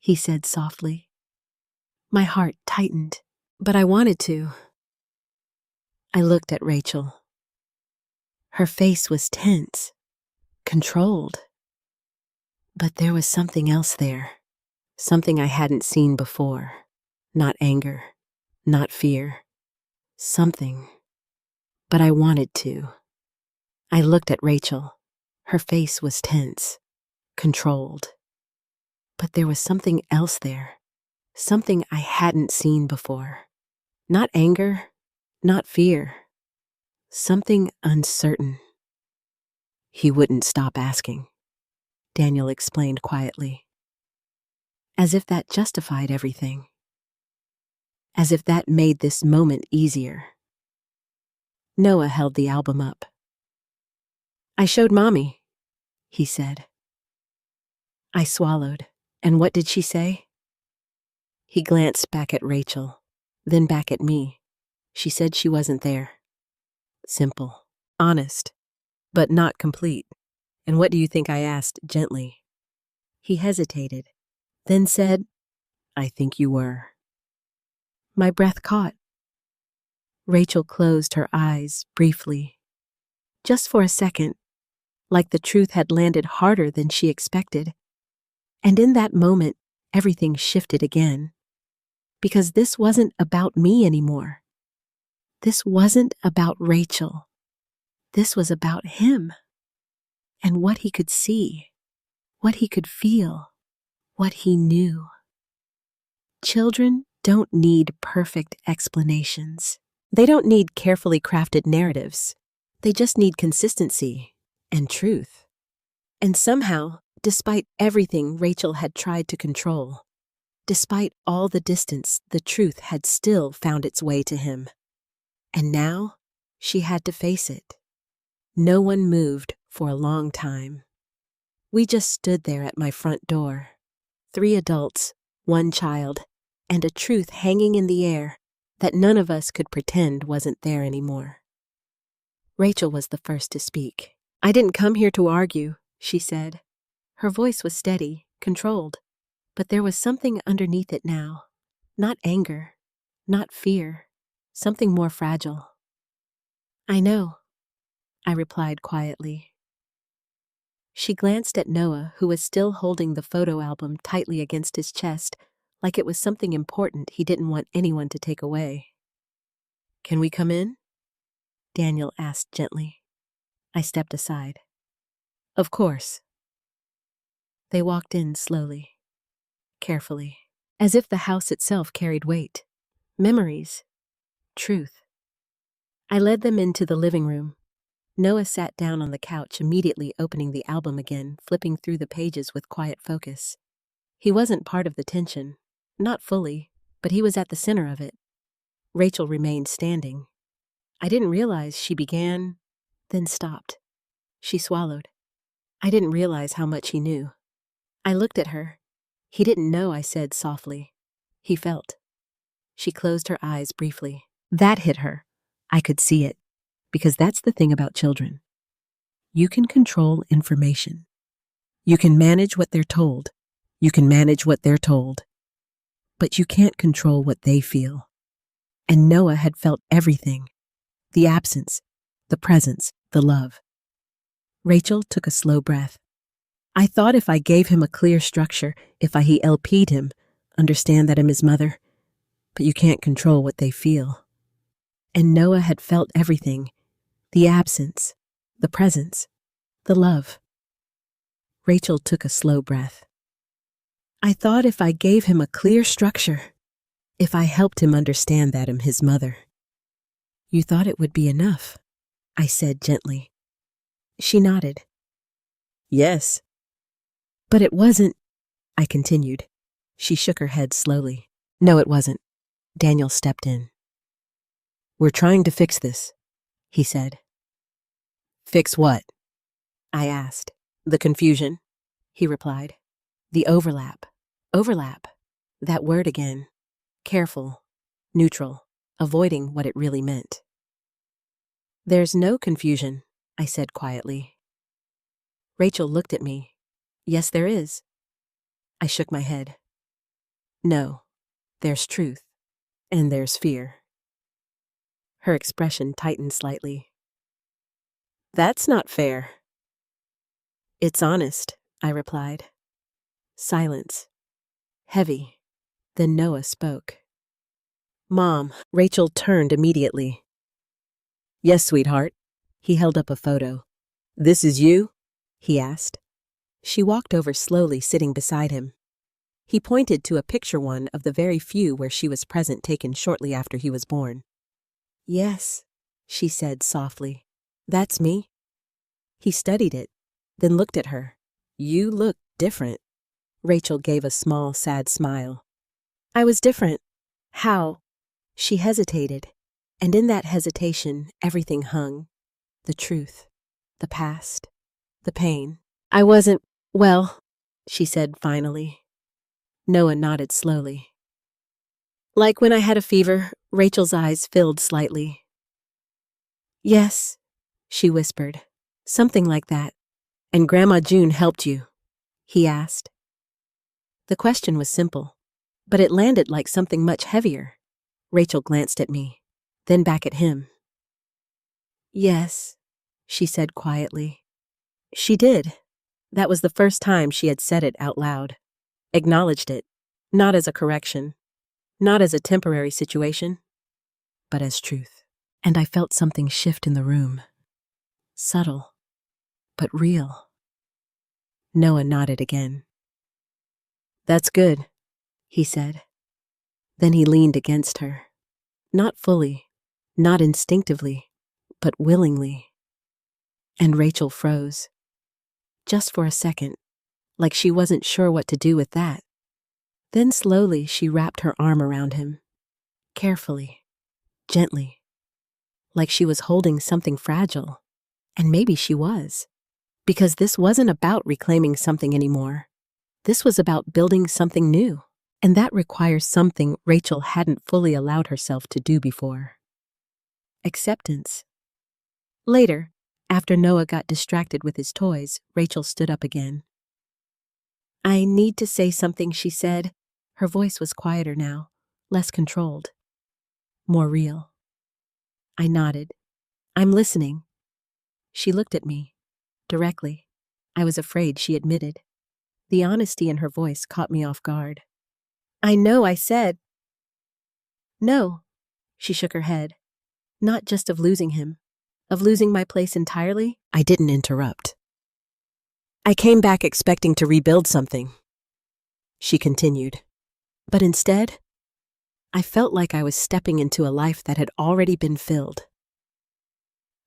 [SPEAKER 1] he said softly. My heart tightened, but I wanted to. I looked at Rachel. Her face was tense, controlled. But there was something else there, something I hadn't seen before. Not anger, not fear. Something. But I wanted to. I looked at Rachel. Her face was tense, controlled. But there was something else there, something I hadn't seen before. Not anger, not fear. Something uncertain. He wouldn't stop asking, Daniel explained quietly. As if that justified everything. As if that made this moment easier. Noah held the album up. "I showed Mommy," he said. I swallowed. "And what did she say?" He glanced back at Rachel, then back at me. She said she wasn't there. Simple, honest, but not complete. "And what do you think I asked?" gently. He hesitated, then said, "I think you were." My breath caught. Rachel closed her eyes briefly. Just for a second, like the truth had landed harder than she expected. And in that moment, everything shifted again. Because this wasn't about me anymore. This wasn't about Rachel. This was about him. And what he could see, what he could feel, what he knew. Children don't need perfect explanations. They don't need carefully crafted narratives. They just need consistency and truth. And somehow, despite everything Rachel had tried to control, despite all the distance, the truth had still found its way to him. And now, she had to face it. No one moved for a long time. We just stood there at my front door. 3 adults, 1 child, and a truth hanging in the air that none of us could pretend wasn't there anymore. Rachel was the first to speak. "I didn't come here to argue," she said. Her voice was steady, controlled, but there was something underneath it now. Not anger, not fear, something more fragile. "I know," I replied quietly. She glanced at Noah, who was still holding the photo album tightly against his chest, like it was something important he didn't want anyone to take away. "Can we come in?" Daniel asked gently. I stepped aside. "Of course." They walked in slowly, carefully, as if the house itself carried weight, memories, truth. I led them into the living room. Noah sat down on the couch, immediately opening the album again, flipping through the pages with quiet focus. He wasn't part of the tension, not fully, but he was at the center of it. Rachel remained standing. I didn't realize she began, then stopped. She swallowed. I didn't realize how much he knew. I looked at her. He didn't know, I said softly. He felt. She closed her eyes briefly. That hit her. I could see it. Because that's the thing about children. You can control information. You can manage what they're told. You can manage what they're told. But you can't control what they feel. And Noah had felt everything. The absence, the presence, the love. Rachel took a slow breath. I thought if I gave him a clear structure, if he LP'd him, understand that I'm his mother. But you can't control what they feel. And Noah had felt everything. The absence, the presence, the love. Rachel took a slow breath. I thought if I gave him a clear structure, if I helped him understand that I'm his mother. You thought it would be enough, I said gently. She nodded. Yes. But it wasn't, I continued. She shook her head slowly. No, it wasn't. Daniel stepped in. We're trying to fix this, he said. Fix what? I asked. The confusion, he replied. The overlap. Overlap. That word again. Careful. Neutral. Avoiding what it really meant. There's no confusion, I said quietly. Rachel looked at me. Yes, there is. I shook my head. No, there's truth. And there's fear. Her expression tightened slightly. That's not fair. It's honest, I replied. Silence. Heavy. Then Noah spoke. Mom, Rachel turned immediately. Yes, sweetheart. He held up a photo. This is you? He asked. She walked over slowly, sitting beside him. He pointed to a picture, one of the very few where she was present, taken shortly after he was born. Yes, she said softly. That's me. He studied it, then looked at her. You look different. Rachel gave a small, sad smile. I was different. How? She hesitated, and in that hesitation, everything hung. The truth, the past, the pain. I wasn't, well, she said finally. Noah nodded slowly. Like when I had a fever, Rachel's eyes filled slightly. Yes, she whispered. Something like that. And Grandma June helped you? He asked. The question was simple, but it landed like something much heavier. Rachel glanced at me, then back at him. Yes, she said quietly. She did. That was the first time she had said it out loud. Acknowledged it, not as a correction, not as a temporary situation, but as truth. And I felt something shift in the room. Subtle, but real. Noah nodded again. That's good, he said. Then he leaned against her. Not fully, not instinctively, but willingly. And Rachel froze. Just for a second, like she wasn't sure what to do with that. Then slowly she wrapped her arm around him. Carefully, gently, like she was holding something fragile. And maybe she was. Because this wasn't about reclaiming something anymore. This was about building something new. And that requires something Rachel hadn't fully allowed herself to do before. Acceptance. Later, after Noah got distracted with his toys, Rachel stood up again. I need to say something, she said. Her voice was quieter now, less controlled, more real. I nodded. I'm listening. She looked at me, directly. I was afraid, she admitted. The honesty in her voice caught me off guard. I know, I said. No, she shook her head. Not just of losing him, of losing my place entirely. I didn't interrupt. I came back expecting to rebuild something, she continued. But instead, I felt like I was stepping into a life that had already been filled.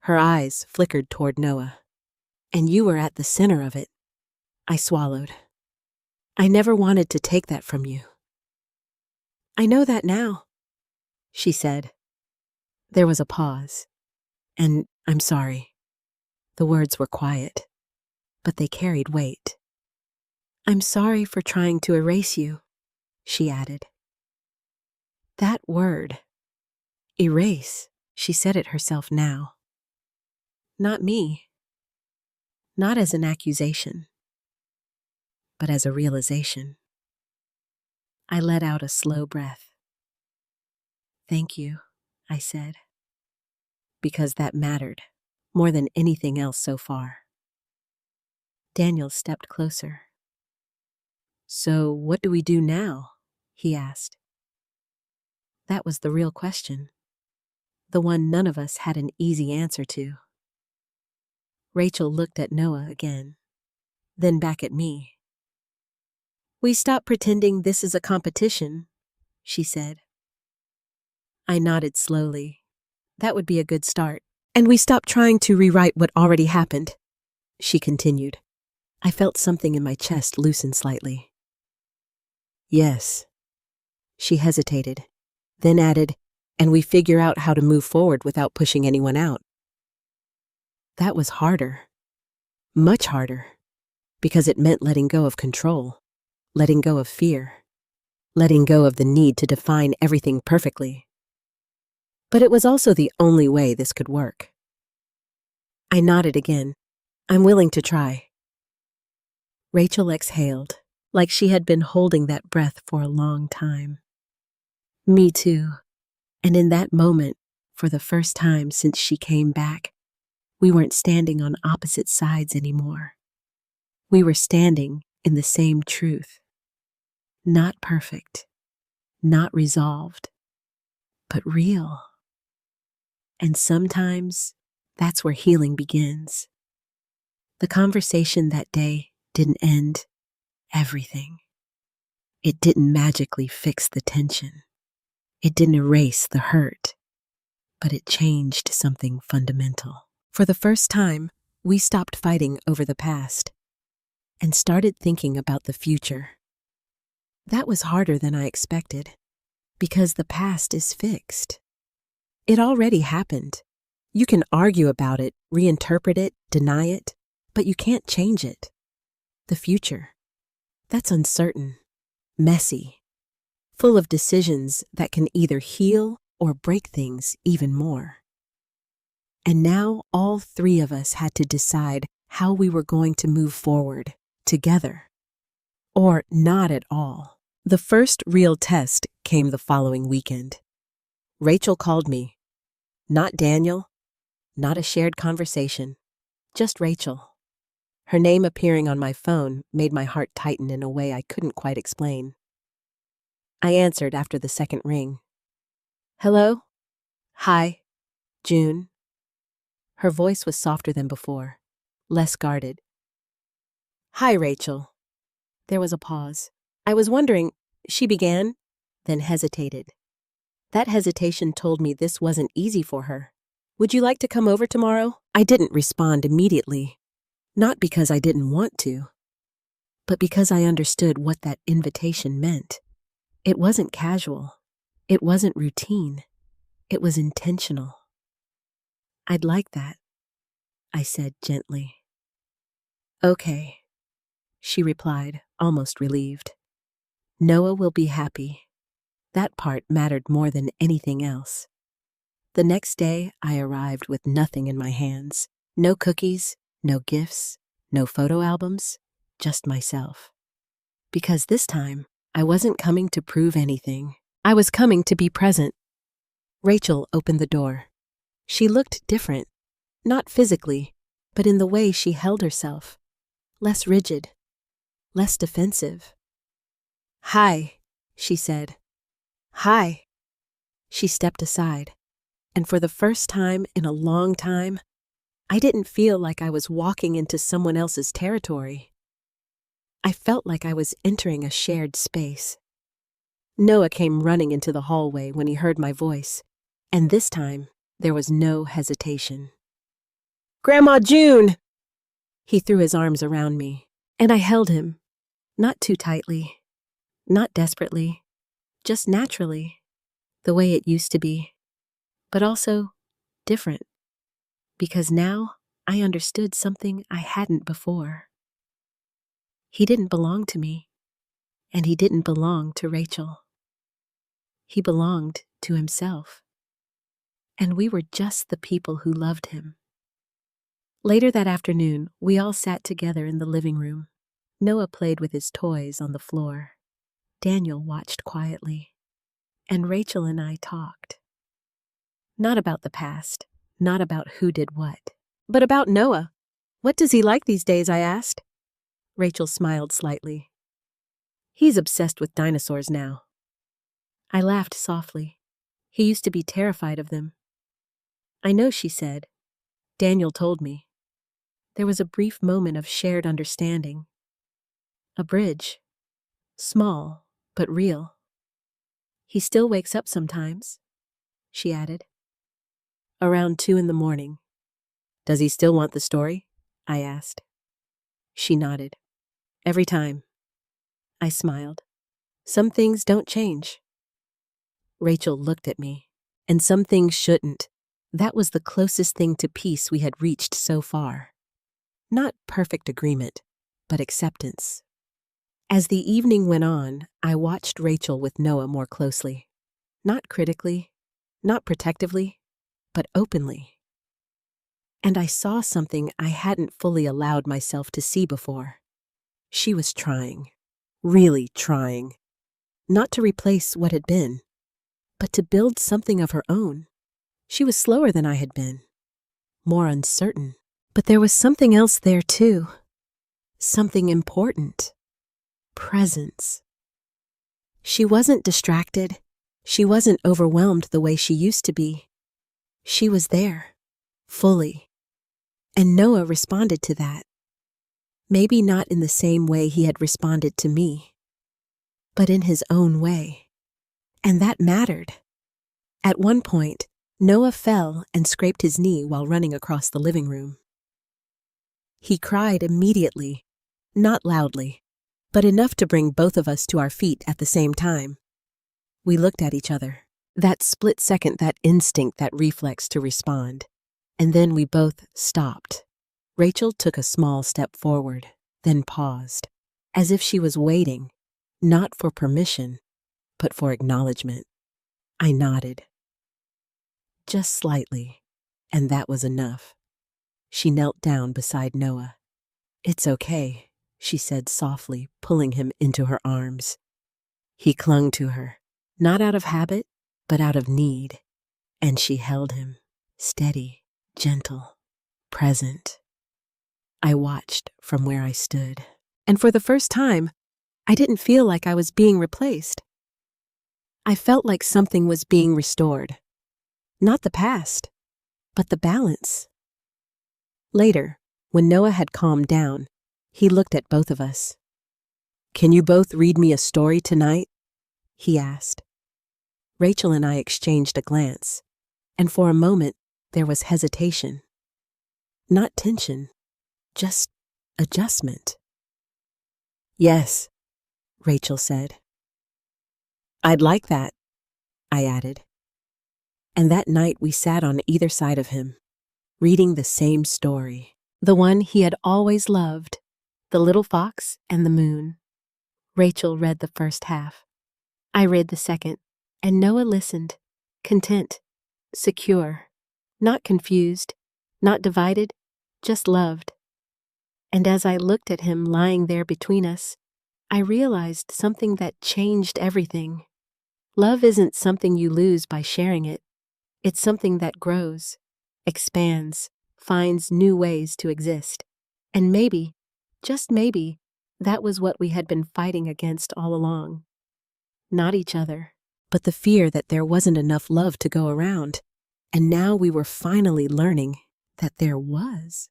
[SPEAKER 1] Her eyes flickered toward Noah. And you were at the center of it. I swallowed. I never wanted to take that from you. I know that now, she said. There was a pause. And I'm sorry. The words were quiet, but they carried weight. I'm sorry for trying to erase you, she added. That word, erase, she said it herself now. Not me. Not as an accusation, but as a realization. I let out a slow breath. Thank you, I said, because that mattered more than anything else so far. Daniel stepped closer. So what do we do now? He asked. That was the real question, the one none of us had an easy answer to. Rachel looked at Noah again, then back at me. We stop pretending this is a competition, she said. I nodded slowly. That would be a good start. And we stop trying to rewrite what already happened, she continued. I felt something in my chest loosen slightly. Yes, She hesitated, then added, "And we figure out how to move forward without pushing anyone out." That was harder, much harder, because it meant letting go of control, letting go of fear, letting go of the need to define everything perfectly. But it was also the only way this could work. I nodded again. "I'm willing to try." Rachel exhaled, like she had been holding that breath for a long time. Me too. And in that moment, for the first time since she came back, we weren't standing on opposite sides anymore. We were standing in the same truth. Not perfect, not resolved, but real. And sometimes that's where healing begins. The conversation that day didn't end everything. It didn't magically fix the tension. It didn't erase the hurt, but it changed something fundamental. For the first time, we stopped fighting over the past and started thinking about the future. That was harder than I expected, because the past is fixed. It already happened. You can argue about it, reinterpret it, deny it, but you can't change it. The future, that's uncertain, messy, full of decisions that can either heal or break things even more. And now all three of us had to decide how we were going to move forward together, or not at all. The first real test came the following weekend. Rachel called me. Not Daniel, not a shared conversation, just Rachel. Her name appearing on my phone made my heart tighten in a way I couldn't quite explain. I answered after the second ring. "Hello? Hi, June." Her voice was softer than before, less guarded. "Hi, Rachel." There was a pause. "I was wondering," she began, then hesitated. That hesitation told me this wasn't easy for her. "Would you like to come over tomorrow?" I didn't respond immediately, not because I didn't want to, but because I understood what that invitation meant. It wasn't casual. It wasn't routine. It was intentional. "I'd like that," I said gently. "Okay," she replied, almost relieved. "Noah will be happy." That part mattered more than anything else. The next day, I arrived with nothing in my hands. No cookies, no gifts, no photo albums, just myself. Because this time, I wasn't coming to prove anything. I was coming to be present. Rachel opened the door. She looked different, not physically, but in the way she held herself. Less rigid, less defensive. "Hi," she said. "Hi." She stepped aside, and for the first time in a long time, I didn't feel like I was walking into someone else's territory. I felt like I was entering a shared space. Noah came running into the hallway when he heard my voice, and this time there was no hesitation. "Grandma June!" He threw his arms around me, and I held him, not too tightly, not desperately, just naturally, the way it used to be, but also different, because now I understood something I hadn't before. He didn't belong to me, and he didn't belong to Rachel. He belonged to himself, and we were just the people who loved him. Later that afternoon, we all sat together in the living room. Noah played with his toys on the floor. Daniel watched quietly, and Rachel and I talked. Not about the past, not about who did what, but about Noah. "What does he like these days?" I asked. Rachel smiled slightly. "He's obsessed with dinosaurs now." I laughed softly. He used to be terrified of them. "I know," she said. "Daniel told me." There was a brief moment of shared understanding. A bridge. Small, but real. "He still wakes up sometimes," she added. "Around 2 in the morning. Does he still want the story?" I asked. She nodded. "Every time." I smiled. "Some things don't change." Rachel looked at me. And some things shouldn't. That was the closest thing to peace we had reached so far. Not perfect agreement, but acceptance. As the evening went on, I watched Rachel with Noah more closely. Not critically, not protectively, but openly. And I saw something I hadn't fully allowed myself to see before. She was trying, really trying, not to replace what had been, but to build something of her own. She was slower than I had been, more uncertain, but there was something else there too. Something important. Presence. She wasn't distracted. She wasn't overwhelmed the way she used to be. She was there, fully. And Noah responded to that. Maybe not in the same way he had responded to me, but in his own way. And that mattered. At one point, Noah fell and scraped his knee while running across the living room. He cried immediately, not loudly, but enough to bring both of us to our feet at the same time. We looked at each other, that split second, that instinct, that reflex to respond, and then we both stopped. Rachel took a small step forward, then paused, as if she was waiting, not for permission, but for acknowledgement. I nodded. Just slightly, and that was enough. She knelt down beside Noah. "It's okay," she said softly, pulling him into her arms. He clung to her, not out of habit, but out of need, and she held him, steady, gentle, present. I watched from where I stood, and for the first time, I didn't feel like I was being replaced. I felt like something was being restored. Not the past, but the balance. Later, when Noah had calmed down, he looked at both of us. "Can you both read me a story tonight?" he asked. Rachel and I exchanged a glance, and for a moment there was hesitation. Not tension, just adjustment. "Yes," Rachel said. "I'd like that," I added. And that night we sat on either side of him, reading the same story, the one he had always loved, The Little Fox and the Moon. Rachel read the first half. I read the second, and Noah listened, content, secure, not confused, not divided, just loved. And as I looked at him lying there between us, I realized something that changed everything. Love isn't something you lose by sharing it. It's something that grows, expands, finds new ways to exist. And maybe, just maybe, that was what we had been fighting against all along. Not each other, but the fear that there wasn't enough love to go around. And now we were finally learning that there was.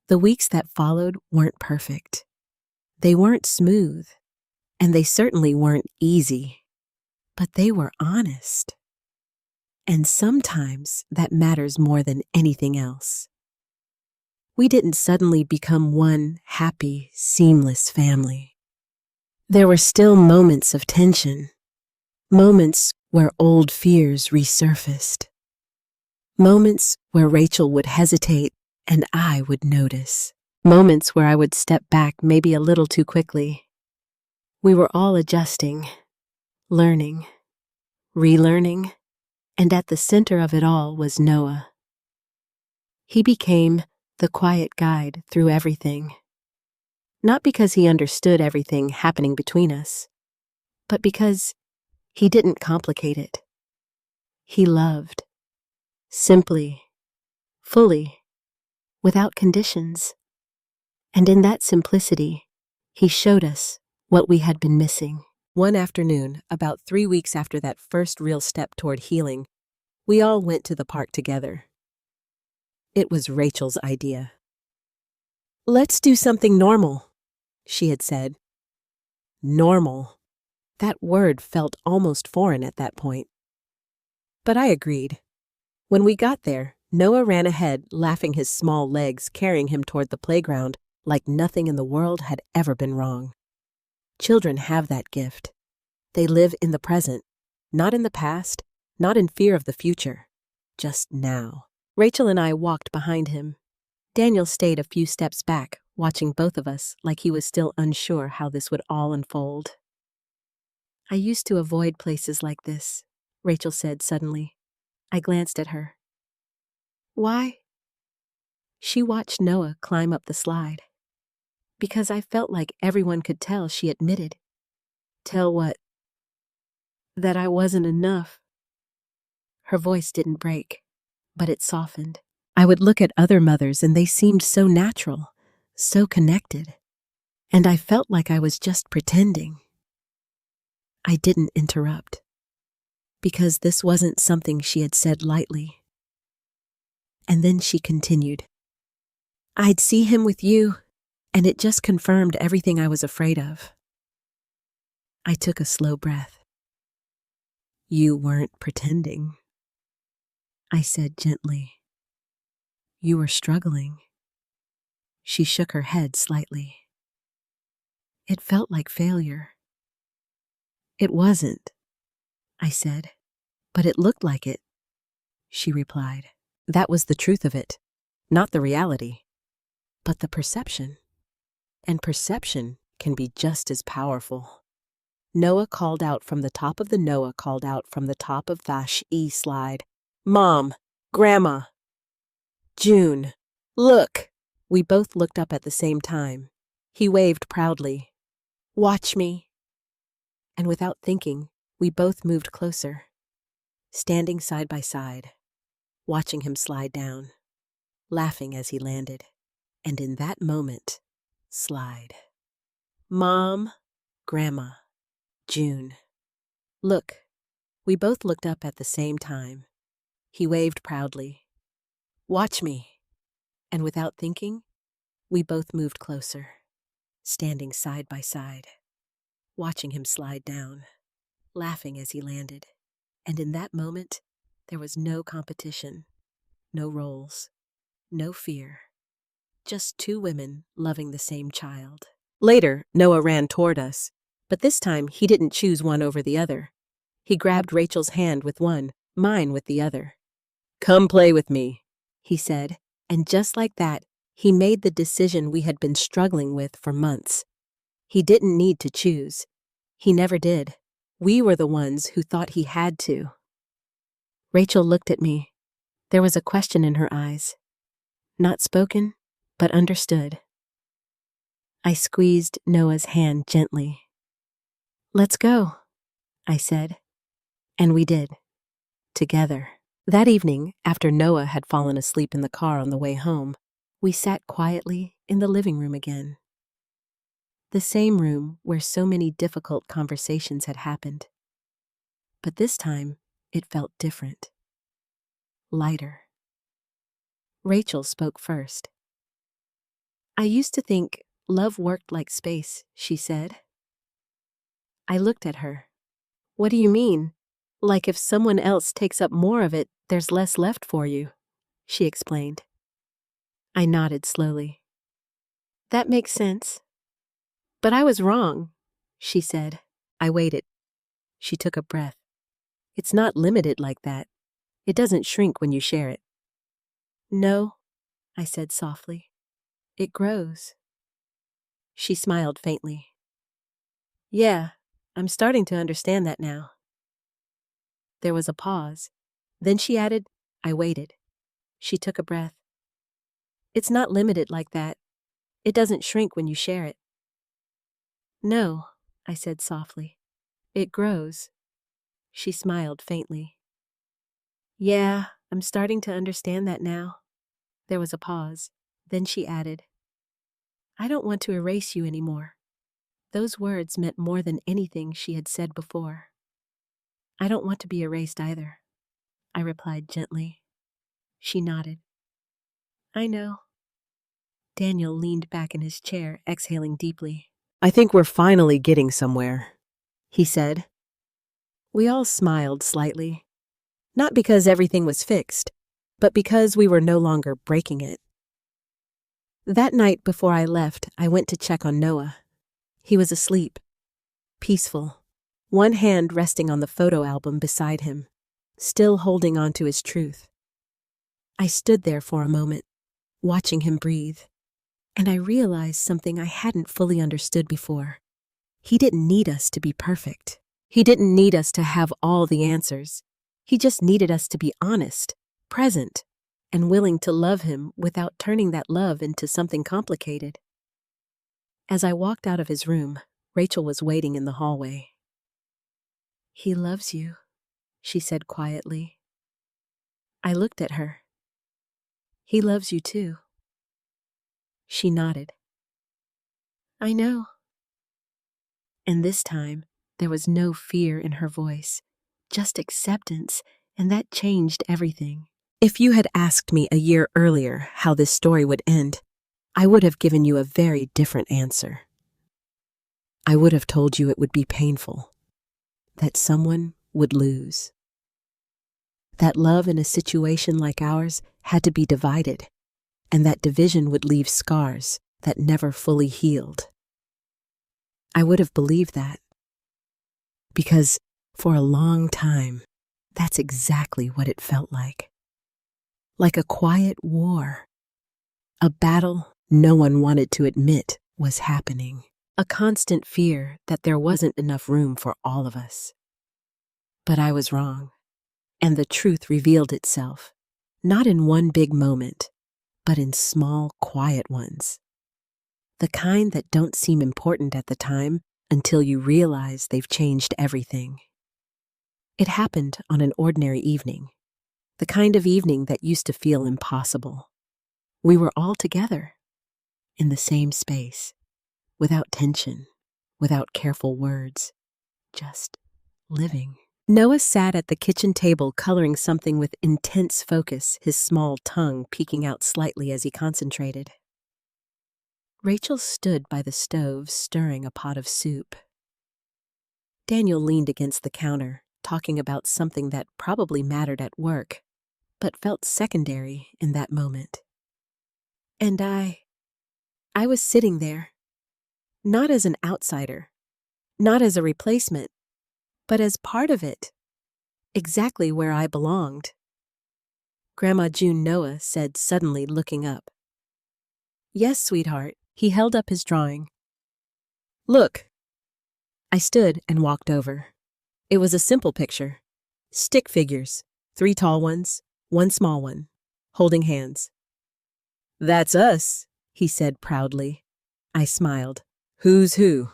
[SPEAKER 1] The weeks that followed weren't perfect. They weren't smooth, and they certainly weren't easy, but they were honest. And sometimes that matters more than anything else. We didn't suddenly become one happy, seamless family. There were still moments of tension, moments where old fears resurfaced, moments where Rachel would hesitate and I would notice, moments where I would step back maybe a little too quickly. We were all adjusting, learning, relearning. And at the center of it all was Noah. He became the quiet guide through everything. Not because he understood everything happening between us, but because he didn't complicate it. He loved. Simply, fully, without conditions. And in that simplicity, he showed us what we had been missing. One afternoon, about 3 weeks after that first real step toward healing, we all went to the park together. It was Rachel's idea. "Let's do something normal," she had said. Normal. That word felt almost foreign at that point. But I agreed. When we got there, Noah ran ahead, laughing his small legs, carrying him toward the playground like nothing in the world had ever been wrong. Children have that gift. They live in the present, Not in the past, not in fear of the future. Just now. Rachel and I walked behind him. Daniel stayed a few steps back, watching both of us like he was still unsure how this would all unfold. I used to avoid places like this, Rachel said suddenly. I glanced at her. Why? She watched Noah climb up the slide. Because I felt like everyone could tell, she admitted. Tell what? That I wasn't enough. Her voice didn't break, but it softened. I would look at other mothers and they seemed so natural, so connected. And I felt like I was just pretending. I didn't interrupt. Because this wasn't something she had said lightly. And then she continued. I'd see him with you, and it just confirmed everything I was afraid of. I took a slow breath. You weren't pretending, I said gently. You were struggling. She shook her head slightly. It felt like failure. It wasn't, I said, but it looked like it, she replied. That was the truth of it, not the reality, but the perception. And perception can be just as powerful. Noah called out from the top of the slide. Mom, Grandma, June, look. We both looked up at the same time. He waved proudly. Watch me. And without thinking, we both moved closer, standing side by side, watching him slide down, laughing as he landed. And in that moment, slide. Mom, Grandma, June. Look. We both looked up at the same time. He waved proudly. Watch me. And without thinking, we both moved closer, standing side by side, watching him slide down, laughing as he landed. And in that moment, there was no competition, no roles, no fear. Just two women loving the same child. Later, Noah ran toward us, but this time he didn't choose one over the other. He grabbed Rachel's hand with one, mine with the other. Come play with me, he said, and just like that, he made the decision we had been struggling with for months. He didn't need to choose. He never did. We were the ones who thought he had to. Rachel looked at me. There was a question in her eyes. Not spoken, but understood. I squeezed Noah's hand gently. Let's go, I said. And we did. Together. That evening, after Noah had fallen asleep in the car on the way home, we sat quietly in the living room again. The same room where so many difficult conversations had happened. But this time, it felt different. Lighter. Rachel spoke first. I used to think love worked like space, she said. I looked at her. What do you mean? Like if someone else takes up more of it, there's less left for you, she explained. I nodded slowly. That makes sense. But I was wrong, she said. I waited. She took a breath. It's not limited like that. It doesn't shrink when you share it. No, I said softly. It grows. She smiled faintly. Yeah, I'm starting to understand that now. There was a pause. Then she added, I waited. She took a breath. It's not limited like that. It doesn't shrink when you share it. No, I said softly. It grows. She smiled faintly. Yeah, I'm starting to understand that now. There was a pause. Then she added, I don't want to erase you anymore. Those words meant more than anything she had said before. I don't want to be erased either, I replied gently. She nodded. I know. Daniel leaned back in his chair, exhaling deeply. I think we're finally getting somewhere, he said. We all smiled slightly. Not because everything was fixed, but because we were no longer breaking it. That night before I left, I went to check on Noah. He was asleep, peaceful, one hand resting on the photo album beside him, still holding on to his truth. I stood there for a moment, watching him breathe, and I realized something I hadn't fully understood before. He didn't need us to be perfect. He didn't need us to have all the answers. He just needed us to be honest, present, and willing to love him without turning that love into something complicated. As I walked out of his room, Rachel was waiting in the hallway. "He loves you," she said quietly. I looked at her. "He loves you too." She nodded. "I know." And this time, there was no fear in her voice, just acceptance, and that changed everything. If you had asked me a year earlier how this story would end, I would have given you a very different answer. I would have told you it would be painful, that someone would lose, that love in a situation like ours had to be divided, and that division would leave scars that never fully healed. I would have believed that, because for a long time, that's exactly what it felt like. Like a quiet war, a battle no one wanted to admit was happening, a constant fear that there wasn't enough room for all of us. But I was wrong, and the truth revealed itself, not in one big moment, but in small, quiet ones. The kind that don't seem important at the time until you realize they've changed everything. It happened on an ordinary evening, the kind of evening that used to feel impossible. We were all together, in the same space, without tension, without careful words, just living. Noah sat at the kitchen table coloring something with intense focus, his small tongue peeking out slightly as he concentrated. Rachel stood by the stove stirring a pot of soup. Daniel leaned against the counter, talking about something that probably mattered at work, but felt secondary in that moment. And I was sitting there, not as an outsider, not as a replacement, but as part of it, exactly where I belonged. Grandma June, Noah said suddenly, looking up. "Yes, sweetheart." He held up his drawing. "Look." I stood and walked over. It was a simple picture. Stick figures, 3 tall ones, 1 small one, holding hands. "That's us," he said proudly. I smiled. "Who's who?"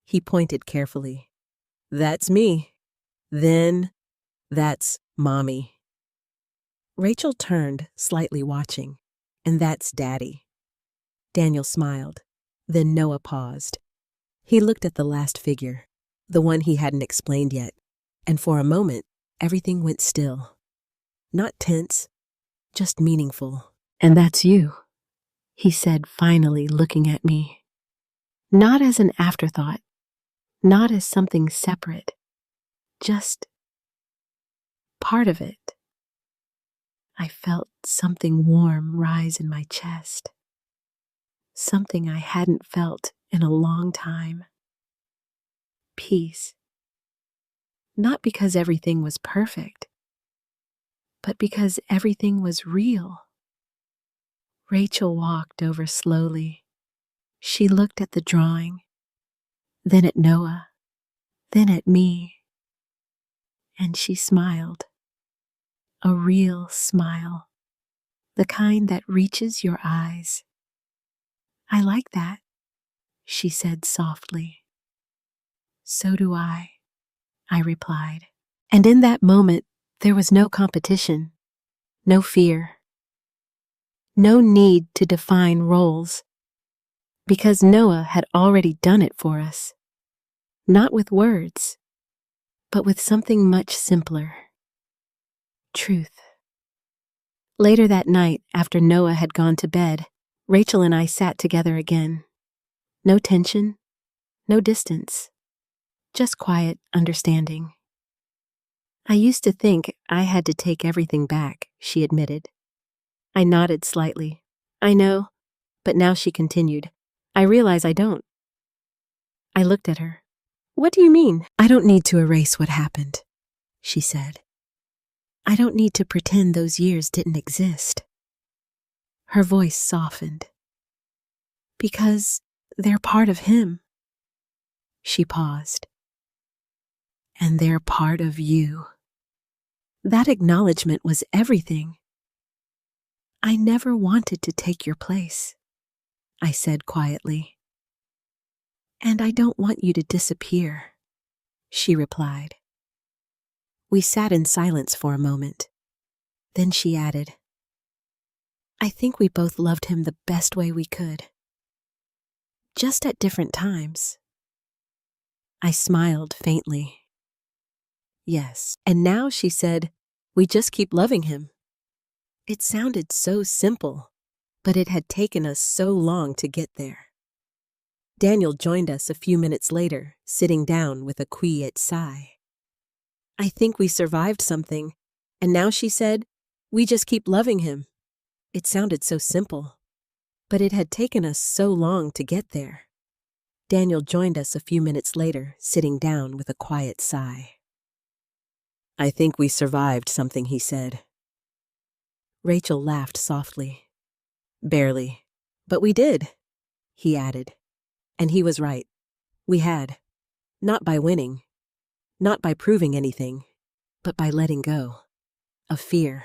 [SPEAKER 1] He pointed carefully. "That's me. Then that's Mommy." Rachel turned, slightly watching. "And that's Daddy." Daniel smiled. Then Noah paused. He looked at the last figure, the one he hadn't explained yet, and for a moment, everything went still. Not tense, just meaningful. "And that's you," he said, finally looking at me. Not as an afterthought, not as something separate, just part of it. I felt something warm rise in my chest. Something I hadn't felt in a long time. Peace. Not because everything was perfect, but because everything was real. Rachel walked over slowly. She looked at the drawing, then at Noah, then at me, and she smiled. A real smile, the kind that reaches your eyes. "I like that," she said softly. "So do I replied. And in that moment, there was no competition, no fear, no need to define roles, because Noah had already done it for us, not with words, but with something much simpler. Truth. Later that night, after Noah had gone to bed, Rachel and I sat together again. No tension, no distance, just quiet understanding. "I used to think I had to take everything back," she admitted. I nodded slightly. "I know," but now she continued, "I realize I don't." I looked at her. What do you mean? I don't need to erase what happened, she said. I don't need to pretend those years didn't exist. Her voice softened. Because they're part of him. She paused. And they're part of you. That acknowledgement was everything. I never wanted to take your place, I said quietly. And I don't want you to disappear, she replied. We sat in silence for a moment. Then she added, I think we both loved him the best way we could. Just at different times. I smiled faintly. Yes, and now she said, we just keep loving him. It sounded so simple, but it had taken us so long to get there. Daniel joined us a few minutes later, sitting down with a quiet sigh. I think we survived something, and now she said, we just keep loving him. It sounded so simple, but it had taken us so long to get there. Daniel joined us a few minutes later, sitting down with a quiet sigh. I think we survived something, he said. Rachel laughed softly. Barely, but we did, he added. And he was right. We had. Not by winning. Not by proving anything, but by letting go. Of fear.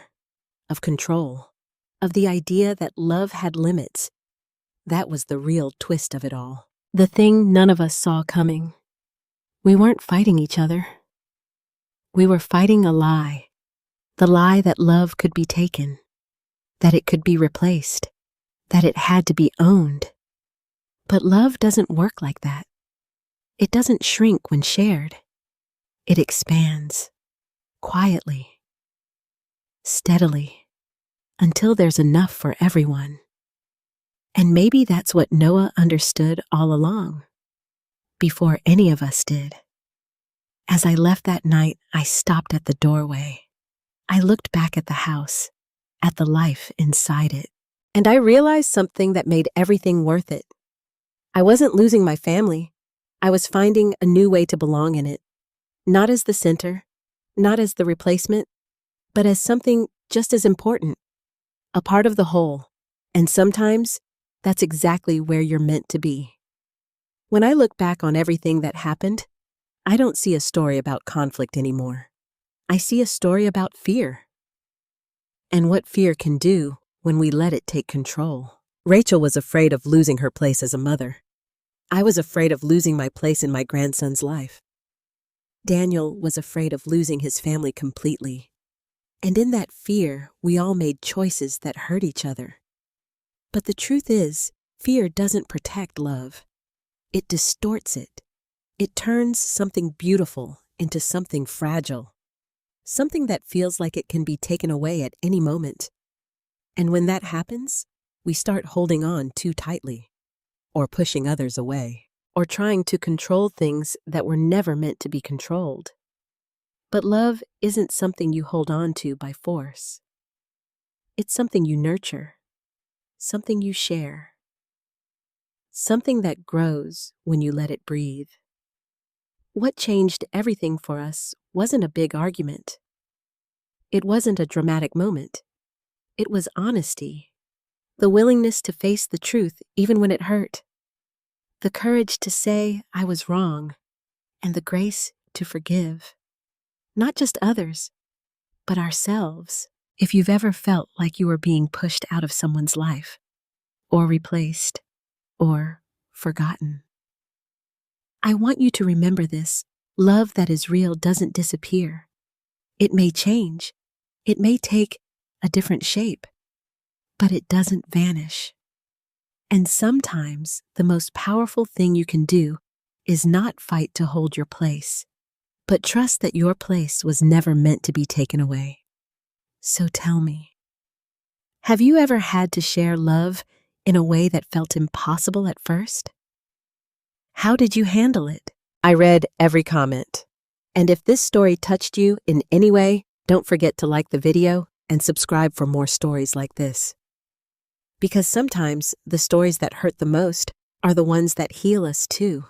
[SPEAKER 1] Of control. Of the idea that love had limits. That was the real twist of it all. The thing none of us saw coming. We weren't fighting each other. We were fighting a lie. The lie that love could be taken. That it could be replaced. That it had to be owned. But love doesn't work like that. It doesn't shrink when shared. It expands. Quietly. Steadily. Until there's enough for everyone. And maybe that's what Noah understood all along. Before any of us did. As I left that night, I stopped at the doorway. I looked back at the house, at the life inside it, and I realized something that made everything worth it. I wasn't losing my family. I was finding a new way to belong in it. Not as the center, not as the replacement, but as something just as important. A part of the whole. And sometimes, that's exactly where you're meant to be. When I look back on everything that happened, I don't see a story about conflict anymore. I see a story about fear. And what fear can do when we let it take control. Rachel was afraid of losing her place as a mother. I was afraid of losing my place in my grandson's life. Daniel was afraid of losing his family completely. And in that fear, we all made choices that hurt each other. But the truth is, fear doesn't protect love. It distorts it. It turns something beautiful into something fragile. Something that feels like it can be taken away at any moment. And when that happens, we start holding on too tightly. Or pushing others away. Or trying to control things that were never meant to be controlled. But love isn't something you hold on to by force. It's something you nurture. Something you share. Something that grows when you let it breathe. What changed everything for us wasn't a big argument. It wasn't a dramatic moment. It was honesty. The willingness to face the truth even when it hurt. The courage to say I was wrong, and the grace to forgive. Not just others, but ourselves. If you've ever felt like you were being pushed out of someone's life, or replaced, or forgotten. I want you to remember this. Love that is real doesn't disappear. It may change. It may take a different shape, but it doesn't vanish. And sometimes the most powerful thing you can do is not fight to hold your place, but trust that your place was never meant to be taken away. So tell me, have you ever had to share love in a way that felt impossible at first? How did you handle it? I read every comment. And if this story touched you in any way, don't forget to like the video and subscribe for more stories like this. Because sometimes the stories that hurt the most are the ones that heal us too.